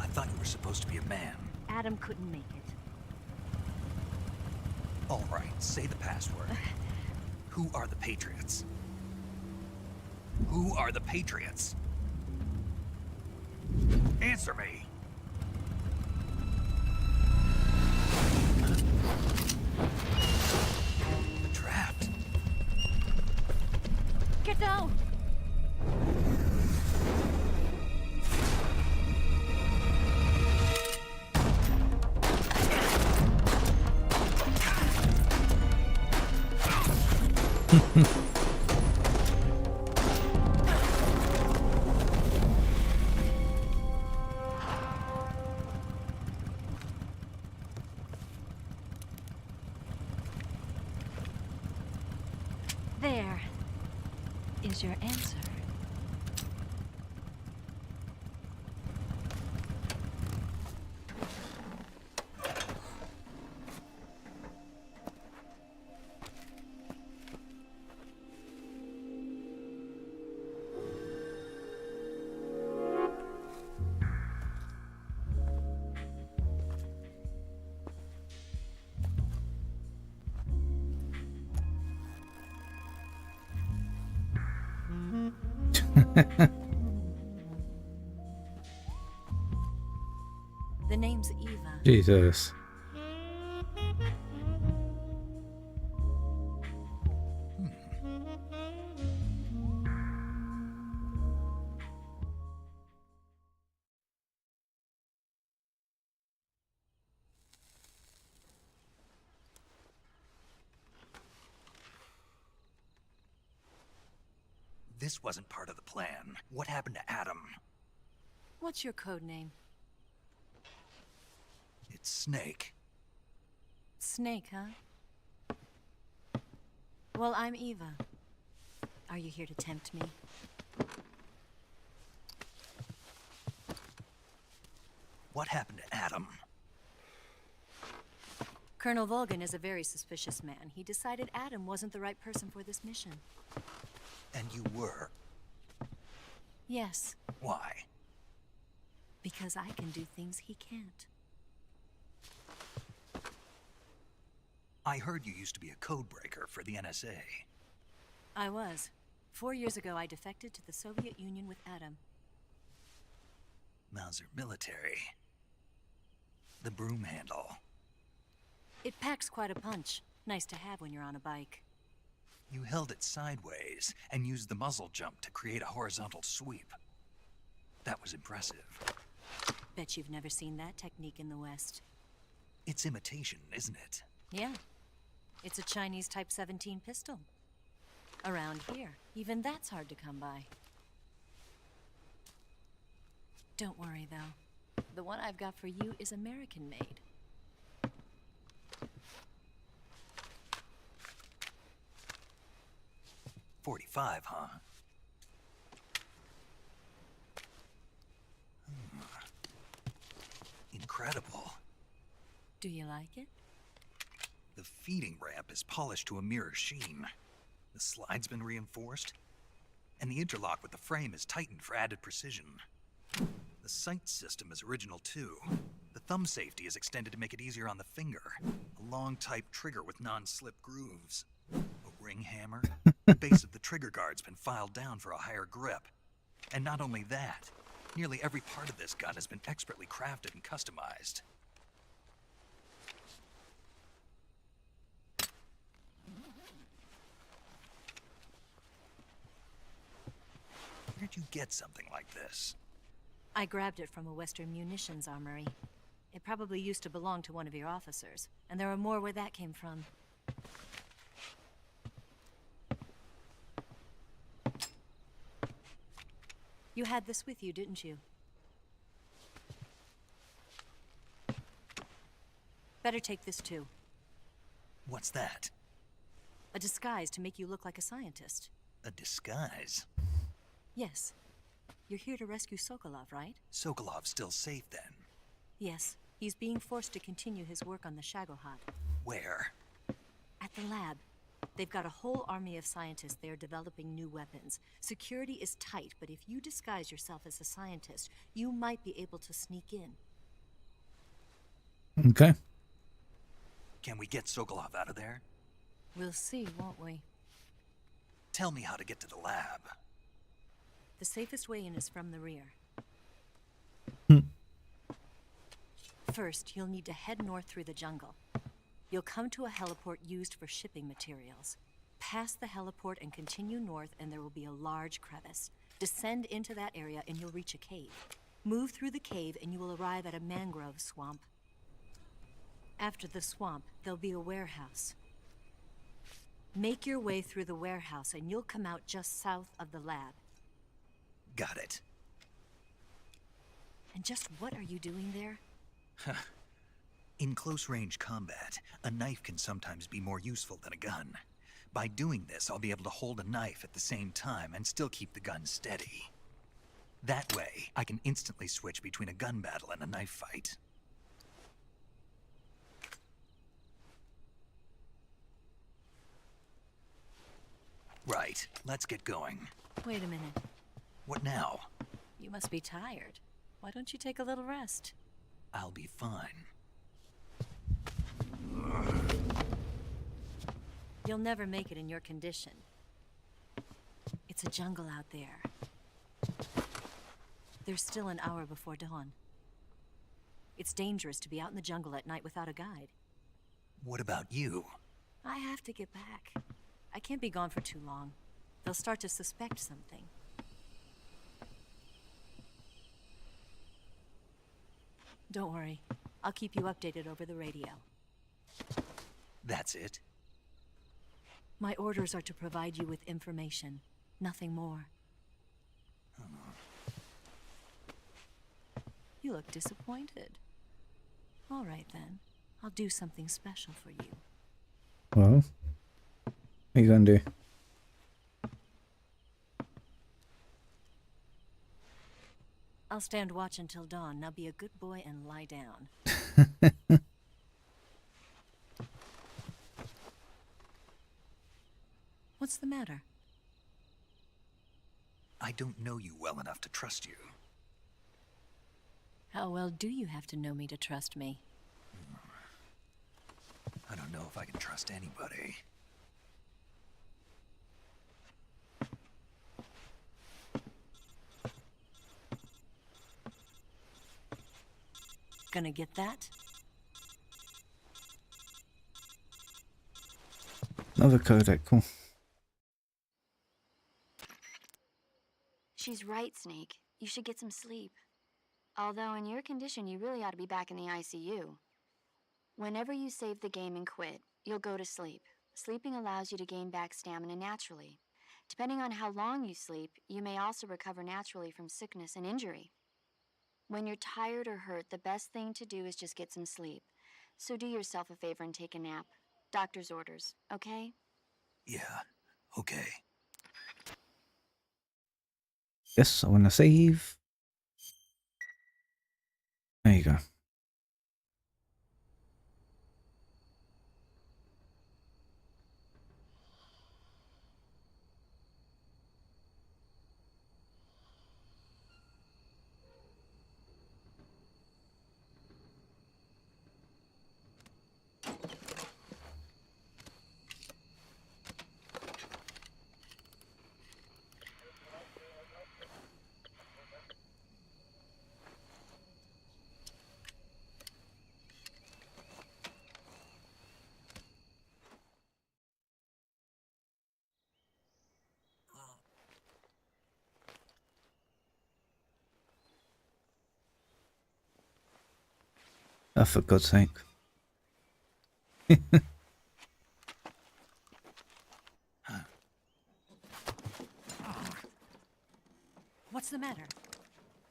I thought you were supposed to be a man. Adam couldn't make it. All right, say the password. Who are the Patriots? Who are the Patriots? Answer me! We're trapped. Get down! There is your answer. The name's Eva. Jesus. This wasn't part of the plan. What happened to Adam? What's your code name? It's Snake. Snake, huh? Well, I'm Eva. Are you here to tempt me? What happened to Adam? Colonel Volgan is a very suspicious man. He decided Adam wasn't the right person for this mission. And you were? Yes. Why? Because I can do things he can't. I heard you used to be a codebreaker for the NSA. I was. 4 years ago, I defected to the Soviet Union with Adam. Mauser military. The broom handle. It packs quite a punch. Nice to have when you're on a bike. You held it sideways and used the muzzle jump to create a horizontal sweep. That was impressive. Bet you've never seen that technique in the West. It's imitation, isn't it? Yeah. It's a Chinese Type 17 pistol. Around here, even that's hard to come by. Don't worry, though. The one I've got for you is American-made. .45, huh? Incredible. Do you like it? The feeding ramp is polished to a mirror sheen. The slide's been reinforced, and the interlock with the frame is tightened for added precision. The sight system is original too. The thumb safety is extended to make it easier on the finger. A long type trigger with non-slip grooves. A ring hammer. The base of the trigger guard's been filed down for a higher grip. And not only that, nearly every part of this gun has been expertly crafted and customized. Where'd you get something like this? I grabbed it from a Western munitions armory. It probably used to belong to one of your officers, and there are more where that came from. You had this with you, didn't you? Better take this too. What's that? A disguise to make you look like a scientist. A disguise? Yes. You're here to rescue Sokolov, right? Sokolov's still safe then? Yes. He's being forced to continue his work on the Shagohod. Where? At the lab. They've got a whole army of scientists there developing new weapons. Security is tight, but if you disguise yourself as a scientist, you might be able to sneak in. Okay. Can we get Sokolov out of there? We'll see, won't we? Tell me how to get to the lab. The safest way in is from the rear. First, you'll need to head north through the jungle. You'll come to a heliport used for shipping materials. Pass the heliport and continue north, and there will be a large crevice. Descend into that area and you'll reach a cave. Move through the cave and you will arrive at a mangrove swamp. After the swamp, there'll be a warehouse. Make your way through the warehouse and you'll come out just south of the lab. Got it. And just what are you doing there? In close-range combat, a knife can sometimes be more useful than a gun. By doing this, I'll be able to hold a knife at the same time and still keep the gun steady. That way, I can instantly switch between a gun battle and a knife fight. Right, let's get going. Wait a minute. What now? You must be tired. Why don't you take a little rest? I'll be fine. You'll never make it in your condition. It's a jungle out there. There's still an hour before dawn. It's dangerous to be out in the jungle at night without a guide. What about you? I have to get back. I can't be gone for too long. They'll start to suspect something. Don't worry. I'll keep you updated over the radio. That's it? My orders are to provide you with information, nothing more. You look disappointed. All right then. I'll do something special for you. Well, what are you gonna do? I'll stand watch until dawn. Now be a good boy and lie down. What's the matter? I don't know you well enough to trust you. How well do you have to know me to trust me? I don't know if I can trust anybody. Gonna get that? Another codec, cool. She's right, Snake. You should get some sleep. Although in your condition, you really ought to be back in the ICU. Whenever you save the game and quit, you'll go to sleep. Sleeping allows you to gain back stamina naturally. Depending on how long you sleep, you may also recover naturally from sickness and injury. When you're tired or hurt, the best thing to do is just get some sleep. So do yourself a favor and take a nap. Doctor's orders, okay? Yeah, okay. Yes, I want to save. There you go. Oh, for God's sake. What's the matter?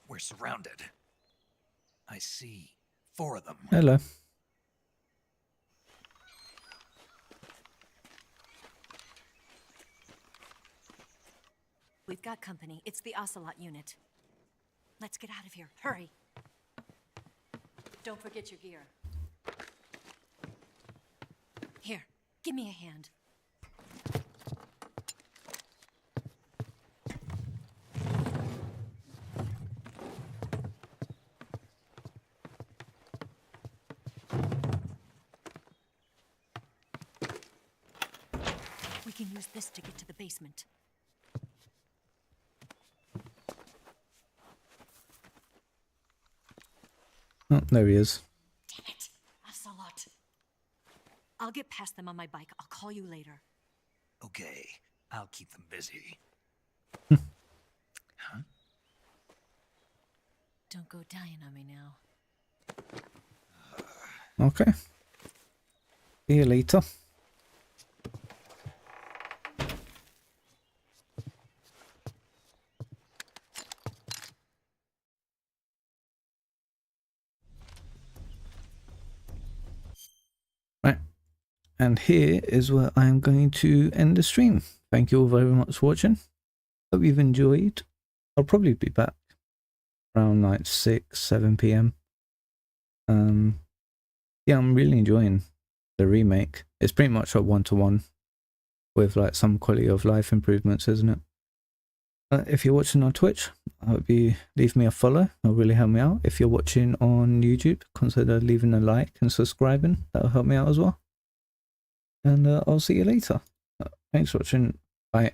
We're surrounded. I see 4 of them. Hello. We've got company. It's the Ocelot unit. Let's get out of here. Hurry. Don't forget your gear. Here, give me a hand. We can use this to get to the basement. Oh, there he is. Damn it, Ocelot. I'll get past them on my bike. I'll call you later. Okay, I'll keep them busy. Huh? Don't go dying on me now. Okay. See you later. Right. And here is where I am going to end the stream. Thank you all very much for watching. Hope you've enjoyed. I'll probably be back around like 6, 7 p.m. Yeah, I'm really enjoying the remake. It's pretty much a 1-to-1 with like some quality of life improvements, isn't it? If you're watching on Twitch, I hope you leave me a follow. It'll really help me out. If you're watching on YouTube, consider leaving a like and subscribing. That'll help me out as well. And I'll see you later. Thanks for watching. Bye.